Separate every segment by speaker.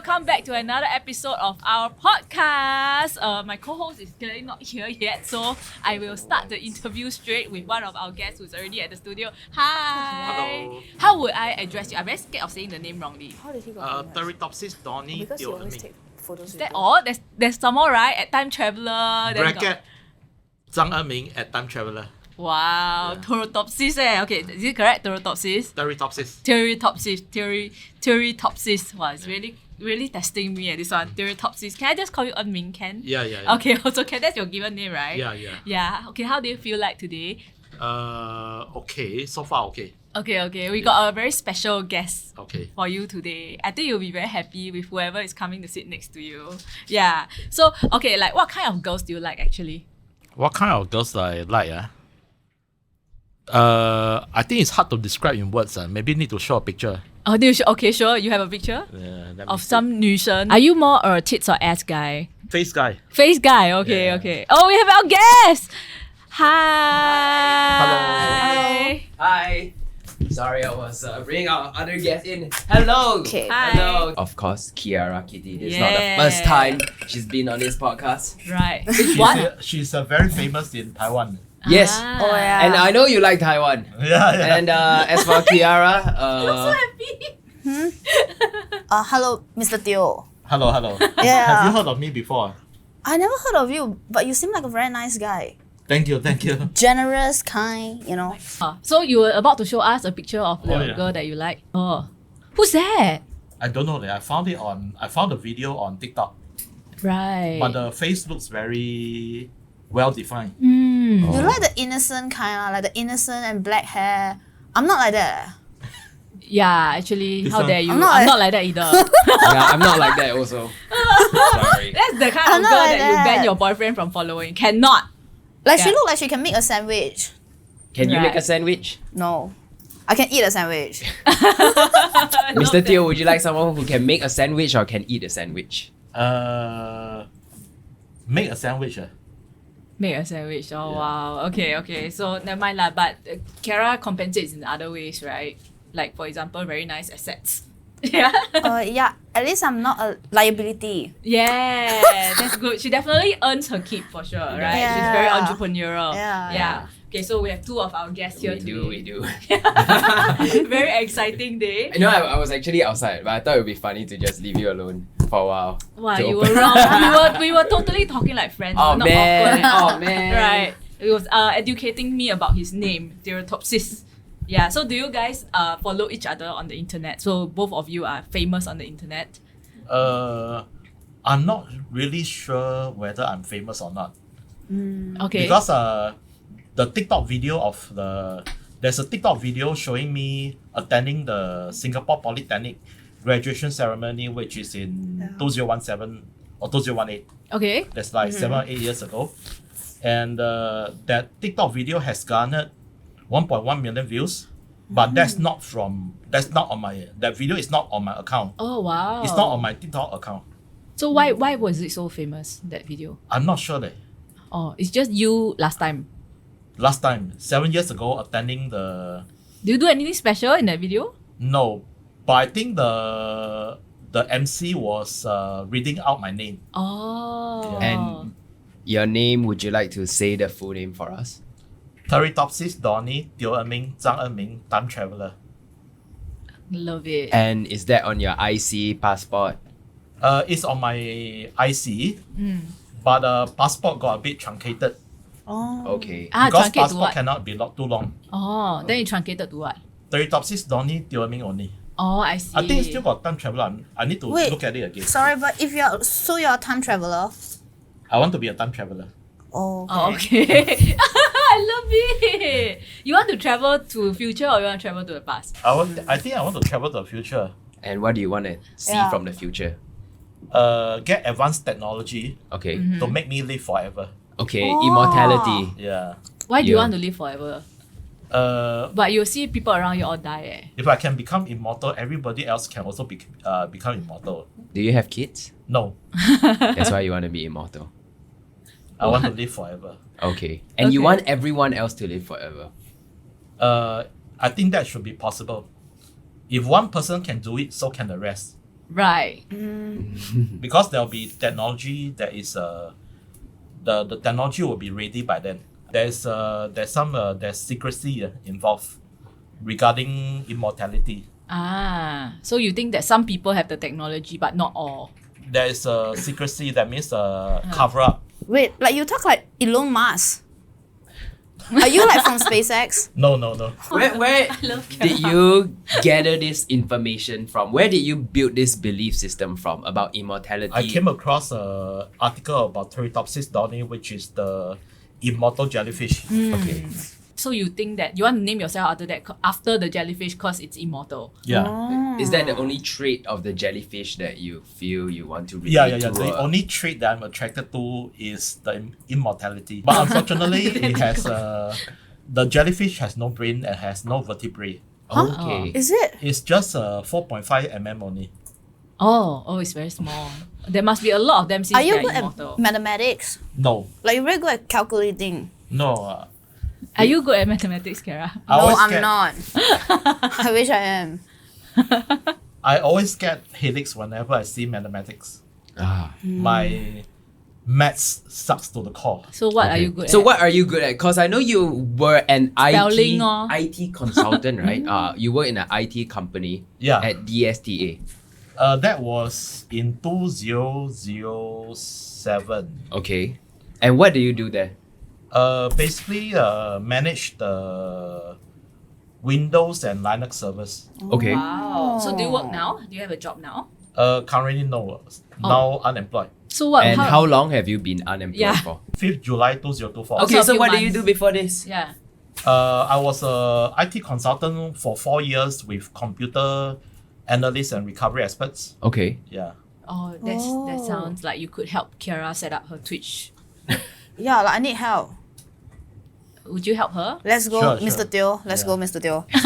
Speaker 1: welcome back to another episode of our podcast. My co-host is clearly not here yet, so I will start the interview straight with one of our guests who's already at the studio. Hi.
Speaker 2: Hello.
Speaker 1: How would I address you? I'm very scared of saying the name wrongly.
Speaker 3: How did he got
Speaker 2: Turritopsis, Dohrnii,
Speaker 3: Because you always
Speaker 2: Ming.
Speaker 3: take photos
Speaker 1: Is
Speaker 3: with
Speaker 1: that
Speaker 3: them.
Speaker 1: all? There's some more, right? At Time Traveler. then
Speaker 2: Bracket Ming at Time Traveler.
Speaker 1: Wow,
Speaker 2: Yeah.
Speaker 1: Turritopsis Okay, is it correct? Turritopsis?
Speaker 2: Turritopsis.
Speaker 1: Turritopsis. Wow, it's really testing me this one. Turritopsis. Can I just call you Ming, Ken?
Speaker 2: Yeah.
Speaker 1: Okay, also Ken, that's your given name, right?
Speaker 2: Yeah.
Speaker 1: Yeah, okay, how do you feel like today?
Speaker 2: Okay. So far, okay.
Speaker 1: Okay, we got a very special guest
Speaker 2: Okay.
Speaker 1: for you today. I think you'll be very happy with whoever is coming to sit next to you. Yeah, so, okay, like what kind of girls do you like actually?
Speaker 2: What kind of girls I like? I think it's hard to describe in words. Maybe need to show a picture.
Speaker 1: Oh, okay, sure, you have a picture?
Speaker 2: Yeah, let me
Speaker 1: Of
Speaker 2: see.
Speaker 1: some 女生. Are you more a tits or ass guy?
Speaker 2: Face guy.
Speaker 1: Face guy, okay,
Speaker 2: Yeah.
Speaker 1: okay. Oh, we have our guest! Hi!
Speaker 4: Hi. Sorry, I was bringing our other guest in. Hello.
Speaker 3: Okay.
Speaker 1: Hi.
Speaker 4: Hello. Of course, Kiaraakitty. It's not the first
Speaker 1: Yeah.
Speaker 4: time she's been on this podcast.
Speaker 1: Right. What?
Speaker 2: She's very famous in Taiwan.
Speaker 4: Yes.
Speaker 1: Ah.
Speaker 3: Oh, yeah.
Speaker 4: And I know you like Taiwan.
Speaker 2: Yeah.
Speaker 4: And as for Kiara,
Speaker 3: Hello, Mr. Teo.
Speaker 2: Hello.
Speaker 3: Yeah.
Speaker 2: Have you heard of me before?
Speaker 3: I never heard of you, but you seem like a very nice guy.
Speaker 2: Thank you.
Speaker 3: Generous, kind, you know.
Speaker 1: So you were about to show us a picture of the
Speaker 2: Oh, yeah.
Speaker 1: girl that you like. Oh. Who's that?
Speaker 2: I don't know. I found the video on TikTok,
Speaker 1: Right.
Speaker 2: but the face looks very well defined.
Speaker 1: Mm.
Speaker 4: Oh.
Speaker 3: You like the innocent kind, like the innocent and black hair. I'm not like that.
Speaker 1: Yeah, actually,
Speaker 2: This
Speaker 1: how
Speaker 2: one-
Speaker 1: dare you?
Speaker 3: I'm
Speaker 1: I'm
Speaker 3: not
Speaker 1: not like that either.
Speaker 4: yeah, I'm not like that also. Sorry.
Speaker 1: That's the kind
Speaker 3: I'm
Speaker 1: of
Speaker 3: not
Speaker 1: girl
Speaker 3: like
Speaker 1: that you
Speaker 3: that.
Speaker 1: ban your boyfriend from following. Cannot.
Speaker 3: Like she
Speaker 1: Yeah.
Speaker 3: look like she can make a sandwich.
Speaker 4: Can you make
Speaker 1: Right.
Speaker 4: a sandwich?
Speaker 3: No. I can eat a sandwich.
Speaker 4: Mr. Teo, would you like someone who can make a sandwich or can eat a sandwich?
Speaker 2: Make a sandwich.
Speaker 1: Make a sandwich. Oh,
Speaker 2: Yeah.
Speaker 1: wow. Okay. So, never mind lah. But Kiara compensates in other ways, right? Like, for example, very nice assets. Yeah.
Speaker 3: Yeah, at least I'm not a liability.
Speaker 1: Yeah, that's good. She definitely earns her keep for sure, right? She's very
Speaker 3: Yeah.
Speaker 1: entrepreneurial.
Speaker 3: Yeah.
Speaker 1: Okay, so we have two of our guests here
Speaker 4: We do.
Speaker 1: Very exciting day.
Speaker 4: I know I was actually outside, but I thought it would be funny to just leave you alone for a while.
Speaker 1: Wow,
Speaker 4: to
Speaker 1: you
Speaker 4: open.
Speaker 1: were wrong. We were totally talking like friends.
Speaker 4: Oh
Speaker 1: not
Speaker 4: man.
Speaker 1: awkward.
Speaker 4: Oh man.
Speaker 1: Right. It was educating me about his name, Turritopsis. Yeah. So do you guys follow each other on the internet? So both of you are famous on the internet.
Speaker 2: I'm not really sure whether I'm famous or not.
Speaker 1: Okay.
Speaker 2: Because the TikTok video there's a TikTok video showing me attending the Singapore Polytechnic graduation ceremony, which is in 2017 or 2018.
Speaker 1: Okay.
Speaker 2: That's like 7 or 8 years ago. And that TikTok video has garnered 1.1 million views, but that video is not on my account.
Speaker 1: Oh wow.
Speaker 2: It's not on my TikTok account.
Speaker 1: So why was it so famous, that video?
Speaker 2: I'm not sure that.
Speaker 1: Oh, it's just you last time.
Speaker 2: Last time, 7 years ago, attending the...
Speaker 1: Do you do anything special in that video?
Speaker 2: No, but I think the MC was reading out my name.
Speaker 1: Oh.
Speaker 4: And your name, would you like to say the full name for us?
Speaker 2: Turritopsis, Dohrnii, Ming, Ming, Time Traveler.
Speaker 1: Love it.
Speaker 4: And is that on your IC passport?
Speaker 2: It's on my IC, but passport got a bit truncated.
Speaker 3: Oh.
Speaker 4: Okay.
Speaker 2: Because
Speaker 1: truncate to
Speaker 2: passport
Speaker 1: what?
Speaker 2: cannot be too long.
Speaker 1: Oh, then it truncated to what?
Speaker 2: Turritopsis, Dohrnii, Ming only.
Speaker 1: Oh, I see.
Speaker 2: I think it's still got Time Traveler. I need to
Speaker 3: Wait.
Speaker 2: look at it again.
Speaker 3: Sorry, but if you're a time traveler.
Speaker 2: I want to be a time traveler.
Speaker 3: Oh, okay.
Speaker 1: Oh, okay. I love it. You want to travel to future or you want to travel to the past?
Speaker 2: I think I want to travel to the future.
Speaker 4: And what do you want to see
Speaker 3: Yeah.
Speaker 4: from the future?
Speaker 2: Get advanced technology
Speaker 4: Okay.
Speaker 2: to make me live forever.
Speaker 4: Okay.
Speaker 3: Oh.
Speaker 4: Immortality.
Speaker 2: Yeah.
Speaker 1: Why do you
Speaker 4: Yeah.
Speaker 1: want to live forever?
Speaker 2: But
Speaker 1: But you see people around you all die.
Speaker 2: if I can become immortal, everybody else can also become immortal.
Speaker 4: Do you have kids?
Speaker 2: No,
Speaker 4: That's why you want to be immortal.
Speaker 2: I want to live forever.
Speaker 4: Okay. And you
Speaker 1: Okay.
Speaker 4: want everyone else to live forever.
Speaker 2: I think that should be possible. If one person can do it, so can the rest.
Speaker 1: Right.
Speaker 2: Because there'll be technology that is the technology will be ready by then. There's secrecy involved regarding immortality.
Speaker 1: So you think that some people have the technology, but not all.
Speaker 2: There is a secrecy, that means cover up.
Speaker 3: Wait, like you talk like Elon Musk. Are you like from SpaceX?
Speaker 2: No.
Speaker 4: Where
Speaker 1: love
Speaker 4: did you gather this information from? Where did you build this belief system from about immortality?
Speaker 2: I came across an article about Turritopsis Dohrnii, which is the immortal jellyfish.
Speaker 4: Okay.
Speaker 1: So you think that you want to name yourself after the jellyfish because it's immortal?
Speaker 2: Yeah.
Speaker 4: Is that the only trait of the jellyfish that you feel you want to relate
Speaker 2: Yeah.
Speaker 4: to?
Speaker 2: The only trait that I'm attracted to is the immortality. But unfortunately, it has the jellyfish has no brain and has no vertebrae.
Speaker 4: Okay.
Speaker 3: Is it?
Speaker 2: It's just 4.5 mm only.
Speaker 1: Oh, it's very small. There must be a lot of them since
Speaker 3: Are you
Speaker 1: they're
Speaker 3: good
Speaker 1: immortal.
Speaker 3: at mathematics?
Speaker 2: No,
Speaker 3: Like you're very good at calculating.
Speaker 2: no.
Speaker 1: Are you good at mathematics, Kiara?
Speaker 2: I
Speaker 3: No,
Speaker 2: always
Speaker 3: I'm
Speaker 2: get-
Speaker 3: not. I wish I am.
Speaker 2: I always get headaches whenever I see mathematics. My maths sucks to the core.
Speaker 1: So what are you good at?
Speaker 4: So what are you good at? Because I know you were an
Speaker 1: Spelling or-
Speaker 4: IT consultant, right? You work in an IT company
Speaker 2: Yeah.
Speaker 4: at DSTA.
Speaker 2: That was in 2007.
Speaker 4: Okay. And what do you do there?
Speaker 2: Basically, manage the Windows and Linux servers.
Speaker 4: Okay.
Speaker 1: Wow. So do you work now? Do you have a job now?
Speaker 2: Currently no. Now unemployed.
Speaker 1: So what?
Speaker 4: And how long have you been unemployed
Speaker 1: Yeah.
Speaker 4: for?
Speaker 2: 5th July 2024.
Speaker 4: Okay,
Speaker 1: a
Speaker 4: so
Speaker 1: few
Speaker 4: what did you
Speaker 1: months.
Speaker 4: do before this?
Speaker 1: Yeah.
Speaker 2: I was a IT consultant for 4 years with computer analysts and recovery experts.
Speaker 4: Okay.
Speaker 2: Yeah.
Speaker 1: Oh, that sounds like you could help Kiara set up her Twitch.
Speaker 3: Yeah, like I need help.
Speaker 1: Would you help her?
Speaker 3: Let's go,
Speaker 2: Sure,
Speaker 3: Mr.
Speaker 2: sure.
Speaker 3: Teo. Let's go, Mr. Teo.
Speaker 1: You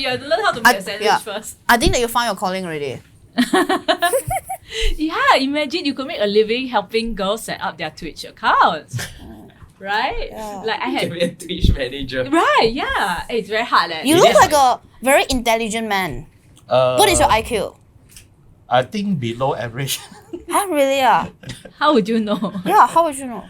Speaker 1: have to learn how to make a sandwich
Speaker 3: yeah.
Speaker 1: first.
Speaker 3: I think that you found your calling already.
Speaker 1: Yeah, imagine you could make a living helping girls set up their Twitch accounts. Right?
Speaker 3: Yeah.
Speaker 1: Like I
Speaker 4: Give me
Speaker 1: had.
Speaker 4: a Twitch manager.
Speaker 1: Right, yeah. It's very hard.
Speaker 3: You look like a very intelligent man. What is your IQ?
Speaker 2: I think below average.
Speaker 3: Huh, really? Yeah.
Speaker 1: How would you know?
Speaker 3: Yeah, how would you know?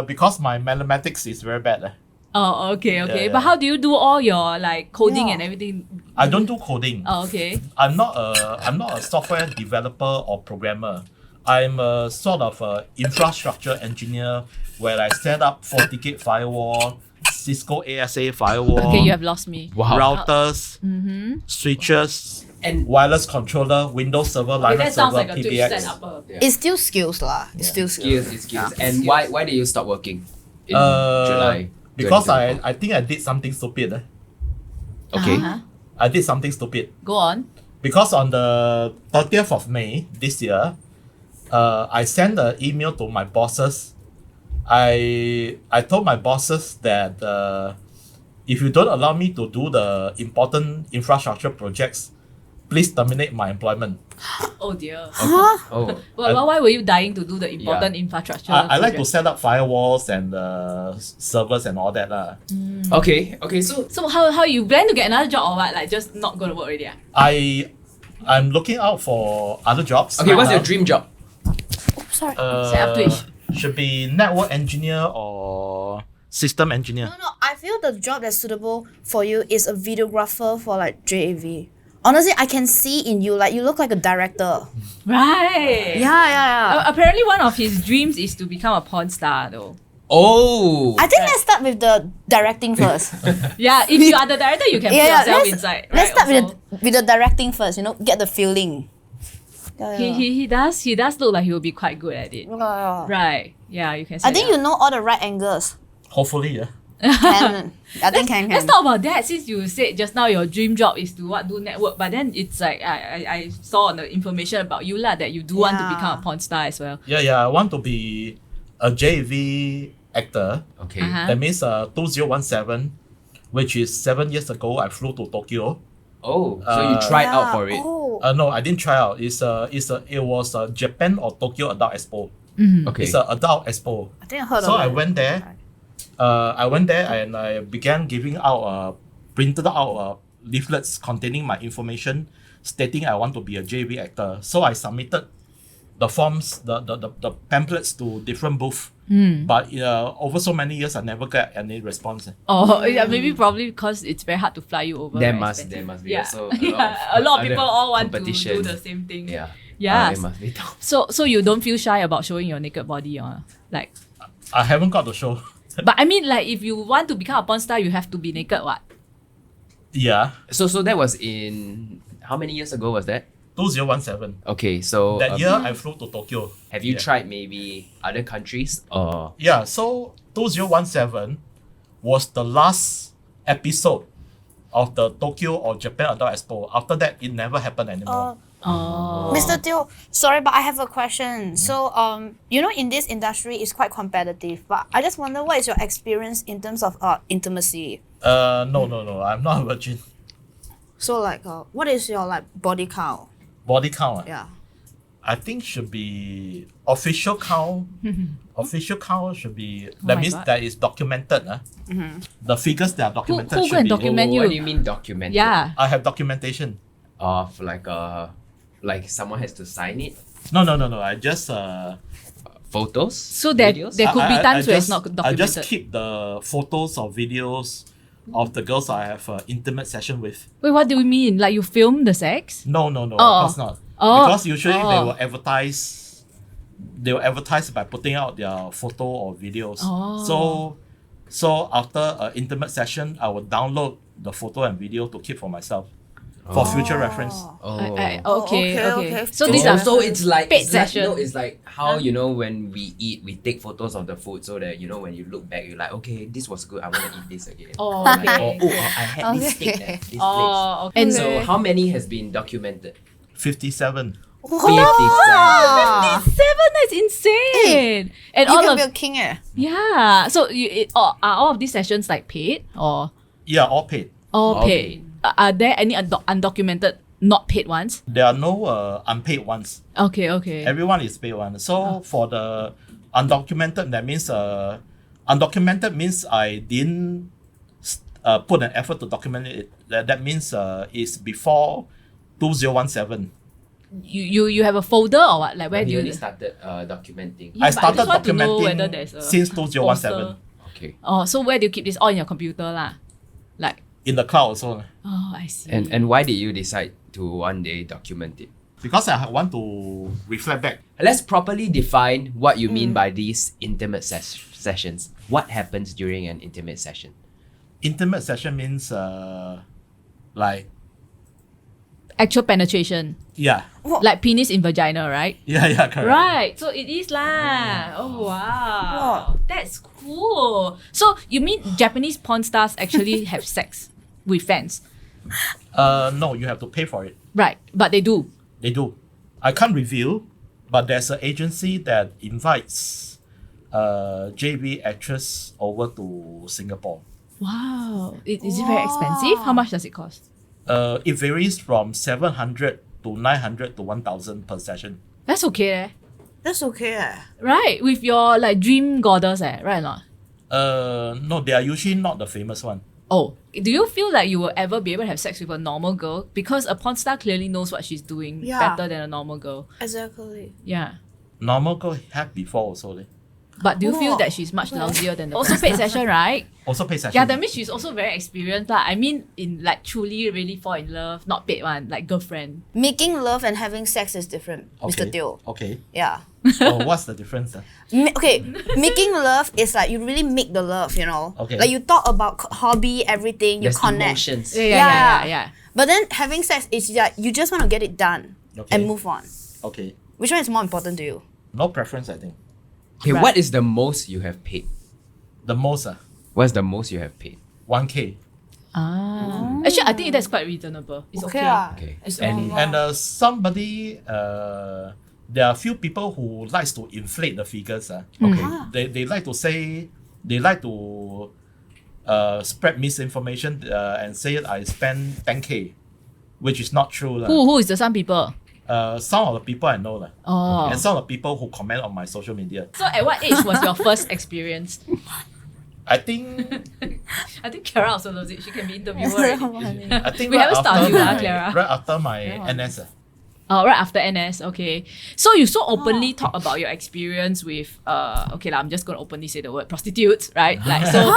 Speaker 2: Because my mathematics is very bad.
Speaker 1: Oh, okay.
Speaker 2: Yeah,
Speaker 1: But
Speaker 2: yeah.
Speaker 1: how do you do all your like coding
Speaker 3: Yeah.
Speaker 1: and everything?
Speaker 2: I don't do coding.
Speaker 1: Oh, okay.
Speaker 2: I'm not a software developer or programmer. I'm a sort of a infrastructure engineer where I set up FortiGate firewall, Cisco ASA firewall,
Speaker 1: Okay, you have lost me.
Speaker 4: Wow.
Speaker 2: routers, switches,
Speaker 4: And
Speaker 2: wireless controller, Windows Server,
Speaker 1: Okay,
Speaker 2: Linux
Speaker 1: that sounds
Speaker 2: Server,
Speaker 1: like a Twitch
Speaker 2: PBX.
Speaker 1: setup.
Speaker 3: It's still skills lah. It's still skills.
Speaker 4: skills. And why did you stop working in
Speaker 2: Uh,
Speaker 4: July?
Speaker 2: Because
Speaker 4: 2024?
Speaker 2: I think I did something stupid.
Speaker 4: Okay.
Speaker 1: Uh-huh.
Speaker 2: I did something stupid.
Speaker 1: Go on.
Speaker 2: Because on the 30th of May this year, I sent an email to my bosses. I told my bosses that if you don't allow me to do the important infrastructure projects, please terminate my employment.
Speaker 1: Oh dear.
Speaker 4: Oh.
Speaker 1: Well, why were you dying to do the important infrastructure?
Speaker 2: I like to
Speaker 1: project?
Speaker 2: set up firewalls and servers and all that.
Speaker 4: Okay. Okay. So
Speaker 1: So how you plan to get another job or what? Like just not gonna work already?
Speaker 2: I'm looking out for other jobs.
Speaker 4: okay, what's your
Speaker 2: now.
Speaker 4: dream job?
Speaker 3: Sorry.
Speaker 1: Set up Twitch.
Speaker 2: Should be network engineer or system engineer.
Speaker 3: No, I feel the job that's suitable for you is a videographer for like JAV. Honestly, I can see in you, like you look like a director.
Speaker 1: Right.
Speaker 3: Yeah.
Speaker 1: Apparently, one of his dreams is to become a porn star, though.
Speaker 4: Oh.
Speaker 3: I think let's start with the directing first.
Speaker 1: Yeah, if you are the director, you can put yourself inside.
Speaker 3: Let's
Speaker 1: right,
Speaker 3: start
Speaker 1: also.
Speaker 3: with the directing first. You know, get the feeling. Yeah.
Speaker 1: He does look like he will be quite good at it.
Speaker 3: Yeah.
Speaker 1: Right. Yeah, you can say
Speaker 3: I think
Speaker 1: that.
Speaker 3: you know all the right angles.
Speaker 2: Hopefully, yeah.
Speaker 3: Can. I think can.
Speaker 1: Let's talk about that since you said just now your dream job is to do network, but then it's like I saw on the information about you lah that you do want to
Speaker 3: Yeah.
Speaker 1: become a porn star as well.
Speaker 2: Yeah, I want to be a JV actor.
Speaker 4: Okay.
Speaker 1: Uh-huh.
Speaker 2: That means 2017, which is 7 years ago, I flew to Tokyo.
Speaker 4: Oh. So you tried out for it.
Speaker 3: Oh.
Speaker 2: No, I didn't try out. It was Japan or Tokyo Adult Expo.
Speaker 4: Okay.
Speaker 2: It's an adult expo.
Speaker 3: I think I heard
Speaker 2: So
Speaker 3: of
Speaker 2: I
Speaker 3: it.
Speaker 2: went there. I went there and I began giving out printed out leaflets containing my information stating I want to be a JV actor. So I submitted the forms, the pamphlets to different booths. But over so many years, I never got any response.
Speaker 1: Oh, yeah, maybe probably because it's very hard to fly you over.
Speaker 4: There
Speaker 1: very
Speaker 4: must
Speaker 1: expensive.
Speaker 4: be
Speaker 1: Yeah.
Speaker 4: also
Speaker 1: A lot of people
Speaker 4: other
Speaker 1: all want to
Speaker 4: competition.
Speaker 1: do the same thing.
Speaker 4: Yeah.
Speaker 1: Yeah.
Speaker 4: There must be tough.
Speaker 1: So you don't feel shy about showing your naked body, or like?
Speaker 2: I haven't got the show.
Speaker 1: But I mean, like, if you want to become a porn star, you have to be naked. What?
Speaker 2: Yeah,
Speaker 4: So that was in how many years ago was that?
Speaker 2: 2017.
Speaker 4: Okay, so
Speaker 2: That year, I flew to Tokyo.
Speaker 4: have you
Speaker 2: Yeah.
Speaker 4: tried maybe other countries or
Speaker 2: Yeah, so 2017 was the last episode of the Tokyo or Japan Adult Expo. After that, it never happened anymore.
Speaker 1: Oh.
Speaker 3: Mr. Teo, sorry, but I have a question. So, in this industry, it's quite competitive. But I just wonder, what is your experience in terms of intimacy?
Speaker 2: No, I'm not a virgin.
Speaker 3: So, like, what is your body count?
Speaker 2: Body count,
Speaker 3: Yeah.
Speaker 2: I think should be official count. Official count should be, that
Speaker 1: my
Speaker 2: means
Speaker 1: God.
Speaker 2: that is documented. The figures that are documented
Speaker 1: who go
Speaker 2: should
Speaker 1: and
Speaker 2: be.
Speaker 1: document
Speaker 4: what
Speaker 1: you?
Speaker 4: do you mean documented?
Speaker 1: Yeah.
Speaker 2: I have documentation.
Speaker 4: Of like someone has to sign it.
Speaker 2: No. I just
Speaker 4: Photos.
Speaker 1: So there
Speaker 4: videos?
Speaker 1: could be times where it's not
Speaker 2: I
Speaker 1: documented.
Speaker 2: just keep the photos or videos of the girls I have intimate session with.
Speaker 1: Wait, what do you mean? Like you film the sex?
Speaker 2: No,
Speaker 1: Oh.
Speaker 2: of course not.
Speaker 1: Oh.
Speaker 2: Because usually they
Speaker 1: Oh.
Speaker 2: will advertise. They will advertise by putting out their photo or videos.
Speaker 1: Oh.
Speaker 2: So after an intimate session, I will download the photo and video to keep for myself, for future reference.
Speaker 4: Oh.
Speaker 3: Okay.
Speaker 1: So
Speaker 3: So-
Speaker 1: these are
Speaker 4: so it's like
Speaker 1: paid
Speaker 4: it's like,
Speaker 1: session.
Speaker 4: it's like how when we eat, we take photos of the food so that when you look back, you're like, okay, this was good. I want to eat this again.
Speaker 1: Oh,
Speaker 4: Like,
Speaker 1: okay.
Speaker 4: I had this steak at this place.
Speaker 1: Oh, okay.
Speaker 3: And
Speaker 4: So how many has been documented?
Speaker 2: 57.
Speaker 4: 57.
Speaker 1: 57, that's insane. And
Speaker 3: You
Speaker 1: all
Speaker 3: can
Speaker 1: of
Speaker 3: be a king,
Speaker 1: yeah. So are all of these sessions like paid or
Speaker 2: Yeah, all paid.
Speaker 1: all
Speaker 4: All
Speaker 1: paid? Are there any undocumented, not paid ones?
Speaker 2: There are no unpaid ones.
Speaker 1: Okay.
Speaker 2: Everyone is paid one. So for the undocumented, that means undocumented means I didn't put an effort to document it. That means it's before 2017.
Speaker 1: You have a folder or what? Like where
Speaker 4: When
Speaker 1: do
Speaker 4: you
Speaker 1: you?
Speaker 4: only started documenting.
Speaker 1: Yeah,
Speaker 2: I
Speaker 1: but
Speaker 2: started
Speaker 1: just want to know whether
Speaker 2: documenting
Speaker 1: there's a
Speaker 2: since 2017
Speaker 1: poster.
Speaker 4: Okay.
Speaker 1: Oh, so where do you keep this? All in your computer lah. Like,
Speaker 2: in the cloud also.
Speaker 1: oh, I see.
Speaker 4: And why did you decide to one day document it?
Speaker 2: Because I want to reflect back.
Speaker 4: Let's properly define what you mean by these intimate sessions. What happens during an intimate session?
Speaker 2: Intimate session means like,
Speaker 1: Actual penetration,
Speaker 2: yeah,
Speaker 1: like penis in vagina, right?
Speaker 2: yeah, correct.
Speaker 1: Right. So it is lah. Oh wow, that's cool. So you mean Japanese porn stars actually have sex with fans,
Speaker 2: No, you have to pay for it.
Speaker 1: right? But they do.
Speaker 2: They do. I can't reveal, but there's an agency that invites JV actress over to Singapore.
Speaker 1: Wow. Is it very expensive? How much does it cost?
Speaker 2: It varies from 700 to 900 to 1,000 per session.
Speaker 1: That's okay, eh?
Speaker 3: That's okay.
Speaker 1: Right? With your like dream goddess, right or not?
Speaker 2: No, they are usually not the famous one.
Speaker 1: Oh, do you feel like you will ever be able to have sex with a normal girl? Because a porn star clearly knows what she's doing
Speaker 3: Yeah.
Speaker 1: better than a normal girl.
Speaker 3: Exactly.
Speaker 1: Yeah.
Speaker 2: Normal girl have before also. Leh.
Speaker 1: But do you feel
Speaker 3: Oh.
Speaker 1: that she's much lousier than the also paid session, right?
Speaker 2: Also pay session.
Speaker 1: Yeah, that means she's also very experienced. Lah. I mean, in like truly really fall in love, not paid one, like girlfriend.
Speaker 3: Making love and having sex is different, Mr. Teo.
Speaker 2: Okay.
Speaker 3: Yeah.
Speaker 2: Oh, what's the difference?
Speaker 3: Okay, making love is like you really make the love,
Speaker 2: Okay.
Speaker 3: Like you talk about hobby, everything, you
Speaker 4: There's
Speaker 3: connect.
Speaker 4: emotions.
Speaker 1: Yeah.
Speaker 3: But then having sex is like you just want to get it done
Speaker 2: Okay.
Speaker 3: and move on.
Speaker 2: Okay.
Speaker 3: Which one is more important to you?
Speaker 2: No preference, I think.
Speaker 4: Okay,
Speaker 1: Right.
Speaker 4: what is the most you have paid?
Speaker 2: The most,
Speaker 4: What's the most you have paid?
Speaker 2: 1K.
Speaker 1: Ah. Actually, I think that's quite reasonable. It's okay.
Speaker 4: Okay.
Speaker 1: It's
Speaker 4: And
Speaker 1: normal.
Speaker 2: And somebody, there are a few people who likes to inflate the figures.
Speaker 4: okay.
Speaker 2: They like to say, they like to spread misinformation and say I spend 10K, which is not true.
Speaker 1: Who is the some people?
Speaker 2: Some of the people I know.
Speaker 1: Oh.
Speaker 2: And some of the people who comment on my social media.
Speaker 1: So at what age was your first experience?
Speaker 2: I think
Speaker 1: I think Kiara also loves it. She can be interviewer.
Speaker 3: So
Speaker 1: already.
Speaker 3: funny.
Speaker 2: I think
Speaker 1: We haven't started you,
Speaker 2: my,
Speaker 1: Clara.
Speaker 2: right after my
Speaker 3: Yeah.
Speaker 2: NS.
Speaker 1: Oh, right after NS, okay. So you so openly talk about your experience with okay lah, I'm just gonna openly say the word prostitutes, right? Like so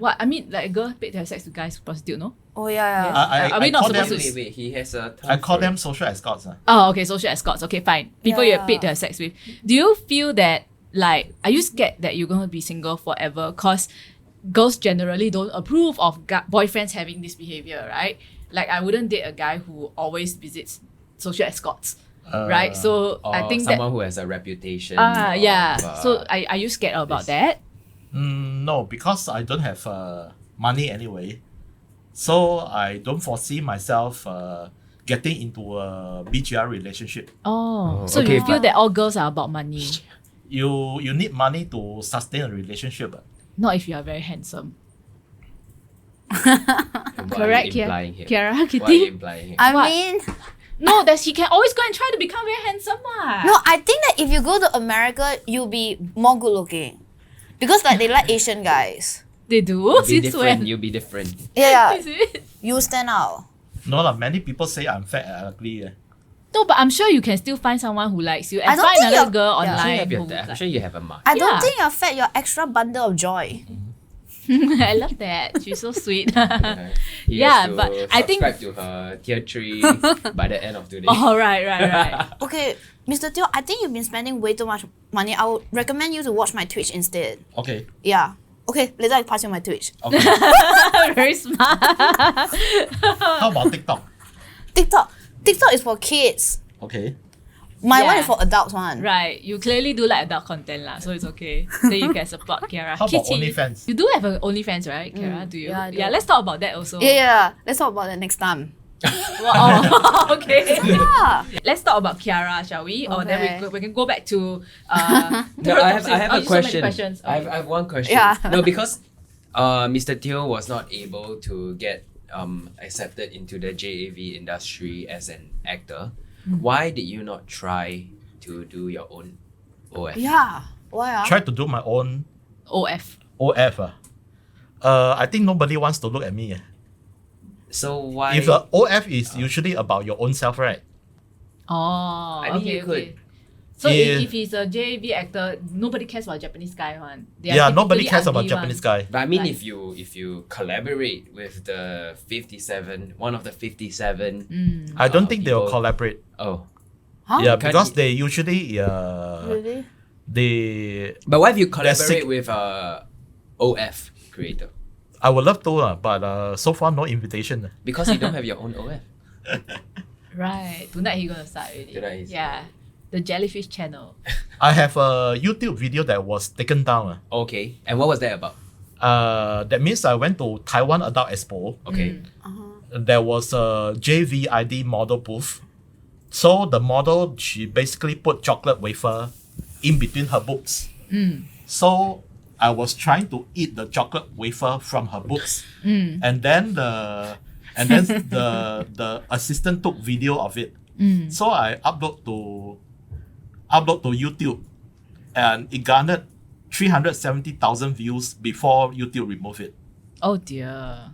Speaker 1: what I mean like a girl paid to have sex with guys prostitute, no?
Speaker 3: Oh yeah.
Speaker 1: Yes. Are we not
Speaker 2: call them,
Speaker 1: supposed to-
Speaker 4: Wait, he has a term
Speaker 2: I call
Speaker 4: for
Speaker 2: them
Speaker 4: it.
Speaker 2: social escorts.
Speaker 1: Oh, okay, social escorts. Okay, fine. People you have paid to
Speaker 3: Yeah.
Speaker 1: have sex with. Do you feel that like are you scared that you're gonna be single forever? Cause girls generally don't approve of boyfriends having this behavior, right? Like I wouldn't date a guy who always visits social escorts, right? So
Speaker 4: Or
Speaker 1: I think
Speaker 4: someone who has a reputation.
Speaker 1: yeah.
Speaker 4: of,
Speaker 1: So are you scared about
Speaker 4: this.
Speaker 1: that?
Speaker 2: No, because I don't have money anyway. So I don't foresee myself getting into a BGR relationship.
Speaker 1: Oh,
Speaker 4: Oh,
Speaker 1: so
Speaker 4: okay,
Speaker 1: you feel
Speaker 4: but-
Speaker 1: that all girls are about money,
Speaker 2: You need money to sustain a relationship.
Speaker 1: not if you are very handsome.
Speaker 4: What
Speaker 1: Correct,
Speaker 4: are you implying here?
Speaker 1: Kiara
Speaker 4: What are you
Speaker 1: Kitty?
Speaker 4: implying here?
Speaker 3: I
Speaker 1: What?
Speaker 3: mean,
Speaker 1: No, that he can always go and try to become very handsome. What?
Speaker 3: no, I think that if you go to America, you'll be more good looking. Because like they like Asian guys.
Speaker 1: They do?
Speaker 4: You'll be
Speaker 1: Since
Speaker 4: different.
Speaker 1: when?
Speaker 4: You'll be different.
Speaker 3: Yeah,
Speaker 1: Is it?
Speaker 3: you stand out.
Speaker 2: No lah, many people say I'm fat and ugly.
Speaker 1: No, but I'm sure you can still find someone who likes you and
Speaker 3: I don't
Speaker 1: find
Speaker 3: think
Speaker 1: another
Speaker 3: you're-
Speaker 1: girl
Speaker 3: yeah.
Speaker 4: I'm sure you
Speaker 1: online.
Speaker 4: have your
Speaker 1: who
Speaker 4: I'm
Speaker 1: like-
Speaker 4: sure you have a mark.
Speaker 3: I don't
Speaker 1: Yeah.
Speaker 3: think you're fat. You're extra bundle of joy.
Speaker 1: I love that. She's so sweet.
Speaker 4: He
Speaker 1: Yeah,
Speaker 4: has to
Speaker 1: but I think-
Speaker 4: subscribe to her tier 3 by the end of today.
Speaker 1: Oh, right.
Speaker 3: Okay, Mr. Teo, I think you've been spending way too much money. I would recommend you to watch my Twitch instead.
Speaker 2: Okay.
Speaker 3: Yeah. Okay, later I pass you my Twitch.
Speaker 2: Okay.
Speaker 1: Very smart.
Speaker 2: How about TikTok?
Speaker 3: TikTok is for kids.
Speaker 2: Okay.
Speaker 3: My one
Speaker 1: Yeah.
Speaker 3: is for adults one.
Speaker 1: Right. You clearly do like adult content lah, so it's okay. Then you can support Kiara.
Speaker 2: How about
Speaker 1: Kitty,
Speaker 2: OnlyFans?
Speaker 1: You do have an OnlyFans, right, Kiara? Do you?
Speaker 3: yeah, I do.
Speaker 1: Yeah, let's talk about that also.
Speaker 3: Yeah. Let's talk about that next time.
Speaker 1: Oh, okay.
Speaker 3: Yeah.
Speaker 1: Let's talk about Kiara, shall we? Or then
Speaker 3: Okay.
Speaker 1: we can go back to
Speaker 4: No, I have
Speaker 1: Oh,
Speaker 4: a
Speaker 1: so many
Speaker 4: question.
Speaker 1: questions.
Speaker 4: I have one question.
Speaker 3: Yeah.
Speaker 4: No, because Mr. Teo was not able to get accepted into the JAV industry as an actor. Why did you not try to do your own OF?
Speaker 3: Yeah. Why?
Speaker 2: Try to do my own
Speaker 1: OF.
Speaker 2: OF. I think nobody wants to look at me.
Speaker 4: So why?
Speaker 2: If OF is usually about your own self, right?
Speaker 1: Oh,
Speaker 4: I mean,
Speaker 1: okay,
Speaker 4: you could.
Speaker 1: okay. So
Speaker 2: Yeah.
Speaker 1: if he's a JAV actor, nobody cares about Japanese guy one. They are
Speaker 2: Yeah, nobody
Speaker 1: typically
Speaker 2: cares about
Speaker 1: ugly
Speaker 2: Japanese
Speaker 1: one.
Speaker 2: guy.
Speaker 4: But I mean,
Speaker 1: Right.
Speaker 4: if you collaborate with the 57, one of the 57,
Speaker 2: I don't think they'll
Speaker 4: people-
Speaker 2: collaborate.
Speaker 4: Oh,
Speaker 3: Huh?
Speaker 2: Yeah,
Speaker 4: Can't
Speaker 2: because
Speaker 4: it-
Speaker 2: they usually
Speaker 3: Really?
Speaker 2: they
Speaker 4: but what if you
Speaker 2: sick.
Speaker 4: collaborate with a OF creator?
Speaker 2: I would love to, but so far no invitation.
Speaker 4: Because you don't have your own OF.
Speaker 1: Right. Tonight he's gonna start already.
Speaker 4: Tonight he's-
Speaker 1: Yeah. The Jellyfish channel.
Speaker 2: I have a YouTube video that was taken down.
Speaker 4: Okay, and what was that about?
Speaker 2: That means I went to Taiwan Adult Expo.
Speaker 4: Okay,
Speaker 2: There was a JVID model booth. So the model, she basically put chocolate wafer in between her boobs. So I was trying to eat the chocolate wafer from her boobs, and then the assistant took video of it. So I upload to YouTube, and it garnered 370,000 views before YouTube removed it.
Speaker 1: Oh dear.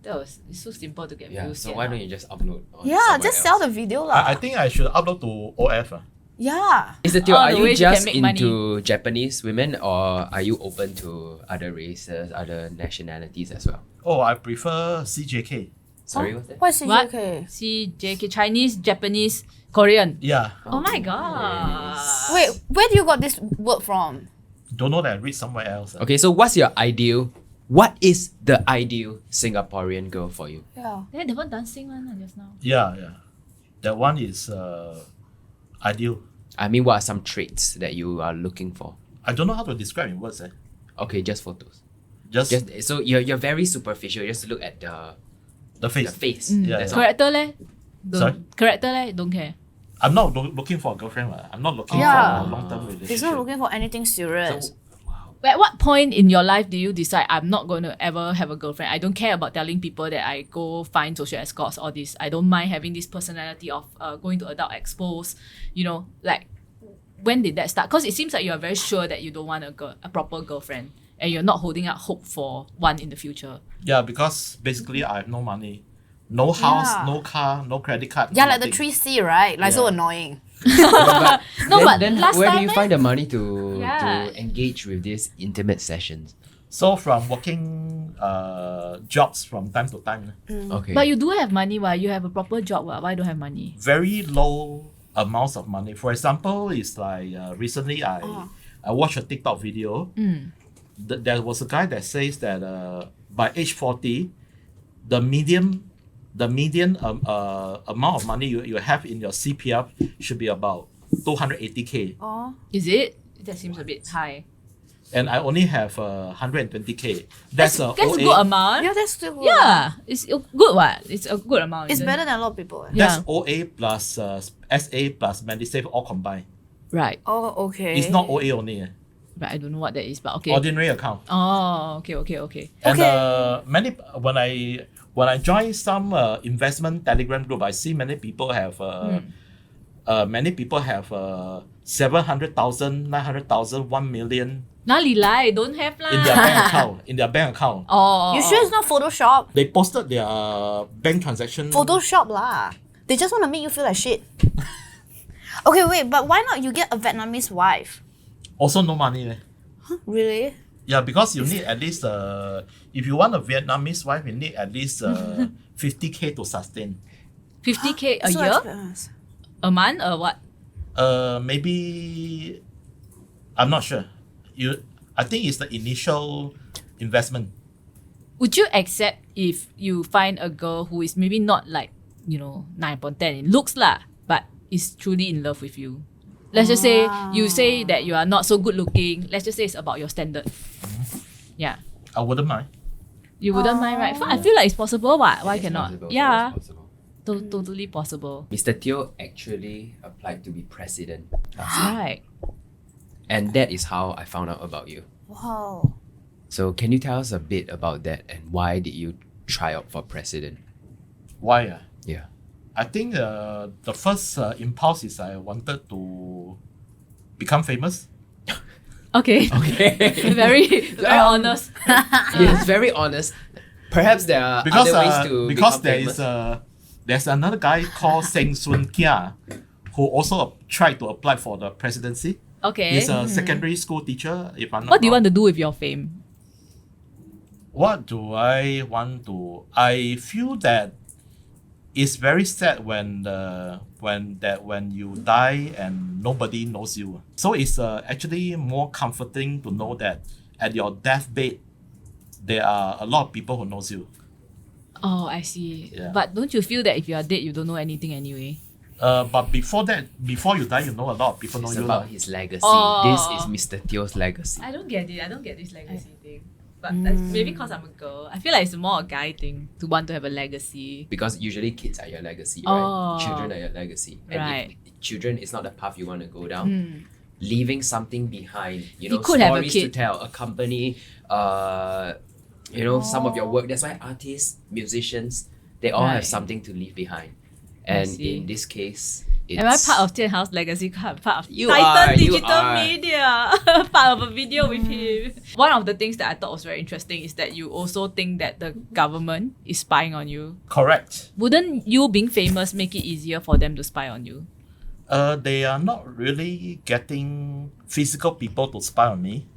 Speaker 1: It's so simple to get
Speaker 4: yeah.
Speaker 1: views.
Speaker 4: So why don't you just upload? On
Speaker 3: Yeah,
Speaker 4: somewhere
Speaker 3: just sell
Speaker 4: else?
Speaker 3: the video lah.
Speaker 2: I think I should upload to OF.
Speaker 3: Yeah.
Speaker 4: Mr. Teo,
Speaker 1: All
Speaker 4: are
Speaker 1: the
Speaker 4: you
Speaker 1: ways you can
Speaker 4: just
Speaker 1: make
Speaker 4: into Japanese women, or are you open to other races, other nationalities as well?
Speaker 2: Oh, I prefer CJK.
Speaker 4: Sorry, what's that?
Speaker 3: What's
Speaker 1: What?
Speaker 3: CJK?
Speaker 1: CJK, Chinese, Japanese, Korean.
Speaker 2: Yeah,
Speaker 1: Oh my god.
Speaker 3: Wait, where do you got this word from?
Speaker 2: don't know that I read somewhere else.
Speaker 4: Okay, so what's your ideal? What is the ideal Singaporean girl for you?
Speaker 3: Yeah.
Speaker 1: Yeah, the one dancing one just now.
Speaker 2: Yeah. That one is ideal.
Speaker 4: I mean, what are some traits that you are looking for?
Speaker 2: I don't know how to describe in words.
Speaker 4: Okay, just photos.
Speaker 2: Just
Speaker 4: So you're very superficial. Just look at the
Speaker 2: the face.
Speaker 4: face.
Speaker 2: Yeah,
Speaker 4: That's
Speaker 2: yeah.
Speaker 4: all.
Speaker 1: Character leh?
Speaker 2: Sorry?
Speaker 1: Character leh? Don't care.
Speaker 2: I'm not looking for a girlfriend. I'm not looking
Speaker 3: Yeah.
Speaker 2: for a long-term relationship.
Speaker 3: He's not looking for anything serious.
Speaker 1: At what point in your life do you decide I'm not going to ever have a girlfriend? I don't care about telling people that I go find social escorts or this. I don't mind having this personality of going to adult expos. You know, like when did that start? Because it seems like you are very sure that you don't want a proper girlfriend. and you're not holding out hope for one in the future.
Speaker 2: Yeah, because basically I have no money. No house,
Speaker 3: Yeah.
Speaker 2: no car, no credit card.
Speaker 3: Yeah, like the
Speaker 2: nothing.
Speaker 3: 3C, right? Like so
Speaker 2: Yeah.
Speaker 3: annoying.
Speaker 1: No, but
Speaker 4: then
Speaker 1: last
Speaker 4: where do
Speaker 1: time,
Speaker 4: you find the money to
Speaker 1: Yeah.
Speaker 4: engage with these intimate sessions?
Speaker 2: So from working jobs from time to time,
Speaker 4: Okay.
Speaker 1: But you do have money, why? You have a proper job, why don't have money?
Speaker 2: very low amounts of money. For example, it's like recently I watched a TikTok video. There was a guy that says that by age 40, the median amount of money you have in your CPF should be about 280k,
Speaker 3: Oh.
Speaker 1: Is it? That seems a bit high.
Speaker 2: and I only have 120k. That's a
Speaker 1: That's a
Speaker 2: OA.
Speaker 1: good amount.
Speaker 3: Yeah, that's still good.
Speaker 1: Yeah, it's good what? It's a good amount.
Speaker 3: It's
Speaker 1: isn't
Speaker 3: better
Speaker 1: it?
Speaker 3: than a lot of people.
Speaker 1: Yeah.
Speaker 2: That's OA plus SA plus MediSave all combined.
Speaker 1: Right.
Speaker 3: Oh, okay.
Speaker 2: It's not OA only.
Speaker 1: But I don't know what that is, but okay.
Speaker 2: Ordinary account.
Speaker 1: Oh, okay.
Speaker 2: And
Speaker 3: Okay.
Speaker 2: many when I join some investment Telegram group, I see many people have 700,000, 900,000, 1 million
Speaker 1: 哪里来? Don't have lah.
Speaker 2: in their bank account. In their bank account,
Speaker 1: Oh.
Speaker 3: You sure it's not Photoshop?
Speaker 2: they posted their bank transaction.
Speaker 3: Photoshop lah. They just want to make you feel like shit. Okay, wait, but why not you get a Vietnamese wife?
Speaker 2: Also no money.
Speaker 3: Really?
Speaker 2: Yeah, because you need at least if you want a Vietnamese wife, you need at least 50k to sustain.
Speaker 1: 50k a
Speaker 3: So
Speaker 1: year?
Speaker 3: expensive.
Speaker 1: A month or what?
Speaker 2: Maybe I'm not sure. I think it's the initial investment.
Speaker 1: Would you accept if you find a girl who is maybe not like, 9.10 in looks lah, but is truly in love with you? Let's just say you say that you are not so good looking. Let's just say it's about your standard. Yeah.
Speaker 2: I wouldn't mind.
Speaker 1: You wouldn't mind, right? I feel like it's possible. Why
Speaker 4: It's
Speaker 1: cannot?
Speaker 4: possible,
Speaker 1: Yeah.
Speaker 4: it's possible.
Speaker 1: Totally possible.
Speaker 4: Mr. Teo actually applied to be president,
Speaker 1: Right.
Speaker 4: and that is how I found out about you.
Speaker 3: Wow.
Speaker 4: So can you tell us a bit about that and why did you try out for president?
Speaker 2: Why?
Speaker 4: Yeah.
Speaker 2: I think the first impulse is I wanted to become famous.
Speaker 1: Okay.
Speaker 4: Okay.
Speaker 1: very honest.
Speaker 4: Yes, very honest. Perhaps there are
Speaker 2: Because
Speaker 4: other ways to
Speaker 2: because
Speaker 4: become
Speaker 2: there
Speaker 4: famous.
Speaker 2: is there's another guy called Seng Sun Kia who also tried to apply for the presidency.
Speaker 1: Okay.
Speaker 2: He's a secondary school teacher. If I'm not
Speaker 1: What do you
Speaker 2: wrong.
Speaker 1: want to do with your fame?
Speaker 2: What do I want to? I feel that it's very sad when you die and nobody knows you. So it's actually more comforting to know that at your deathbed, there are a lot of people who knows you.
Speaker 1: Oh, I see.
Speaker 2: Yeah.
Speaker 1: But don't you feel that if you are dead, you don't know anything anyway?
Speaker 2: But before you die, you know a lot of people know
Speaker 4: It's
Speaker 2: you.
Speaker 4: about
Speaker 2: lah.
Speaker 4: his legacy.
Speaker 1: Oh.
Speaker 4: This is Mr. Teo's legacy.
Speaker 1: I don't get it. I don't get this legacy thing. But that's maybe because I'm a girl. I feel like it's more a guy thing to want to have a legacy.
Speaker 4: Because usually kids are your legacy,
Speaker 1: Oh.
Speaker 4: right? Children are your legacy. And
Speaker 1: Right.
Speaker 4: if children is not the path you want to go down, leaving something behind,
Speaker 1: You could have a
Speaker 4: stories to
Speaker 1: kid.
Speaker 4: tell, a company, some of your work. That's why artists, musicians, they all have
Speaker 1: Right.
Speaker 4: something to leave behind. And
Speaker 1: see.
Speaker 4: in this case, it's...
Speaker 1: Am I part of Tian Hao's legacy? Part of
Speaker 4: You
Speaker 1: Titan
Speaker 4: are, you
Speaker 1: Digital
Speaker 4: are.
Speaker 1: Media. Part of a video with him. One of the things that I thought was very interesting is that you also think that the government is spying on you.
Speaker 2: Correct.
Speaker 1: Wouldn't you being famous make it easier for them to spy on you?
Speaker 2: They are not really getting physical people to spy on me.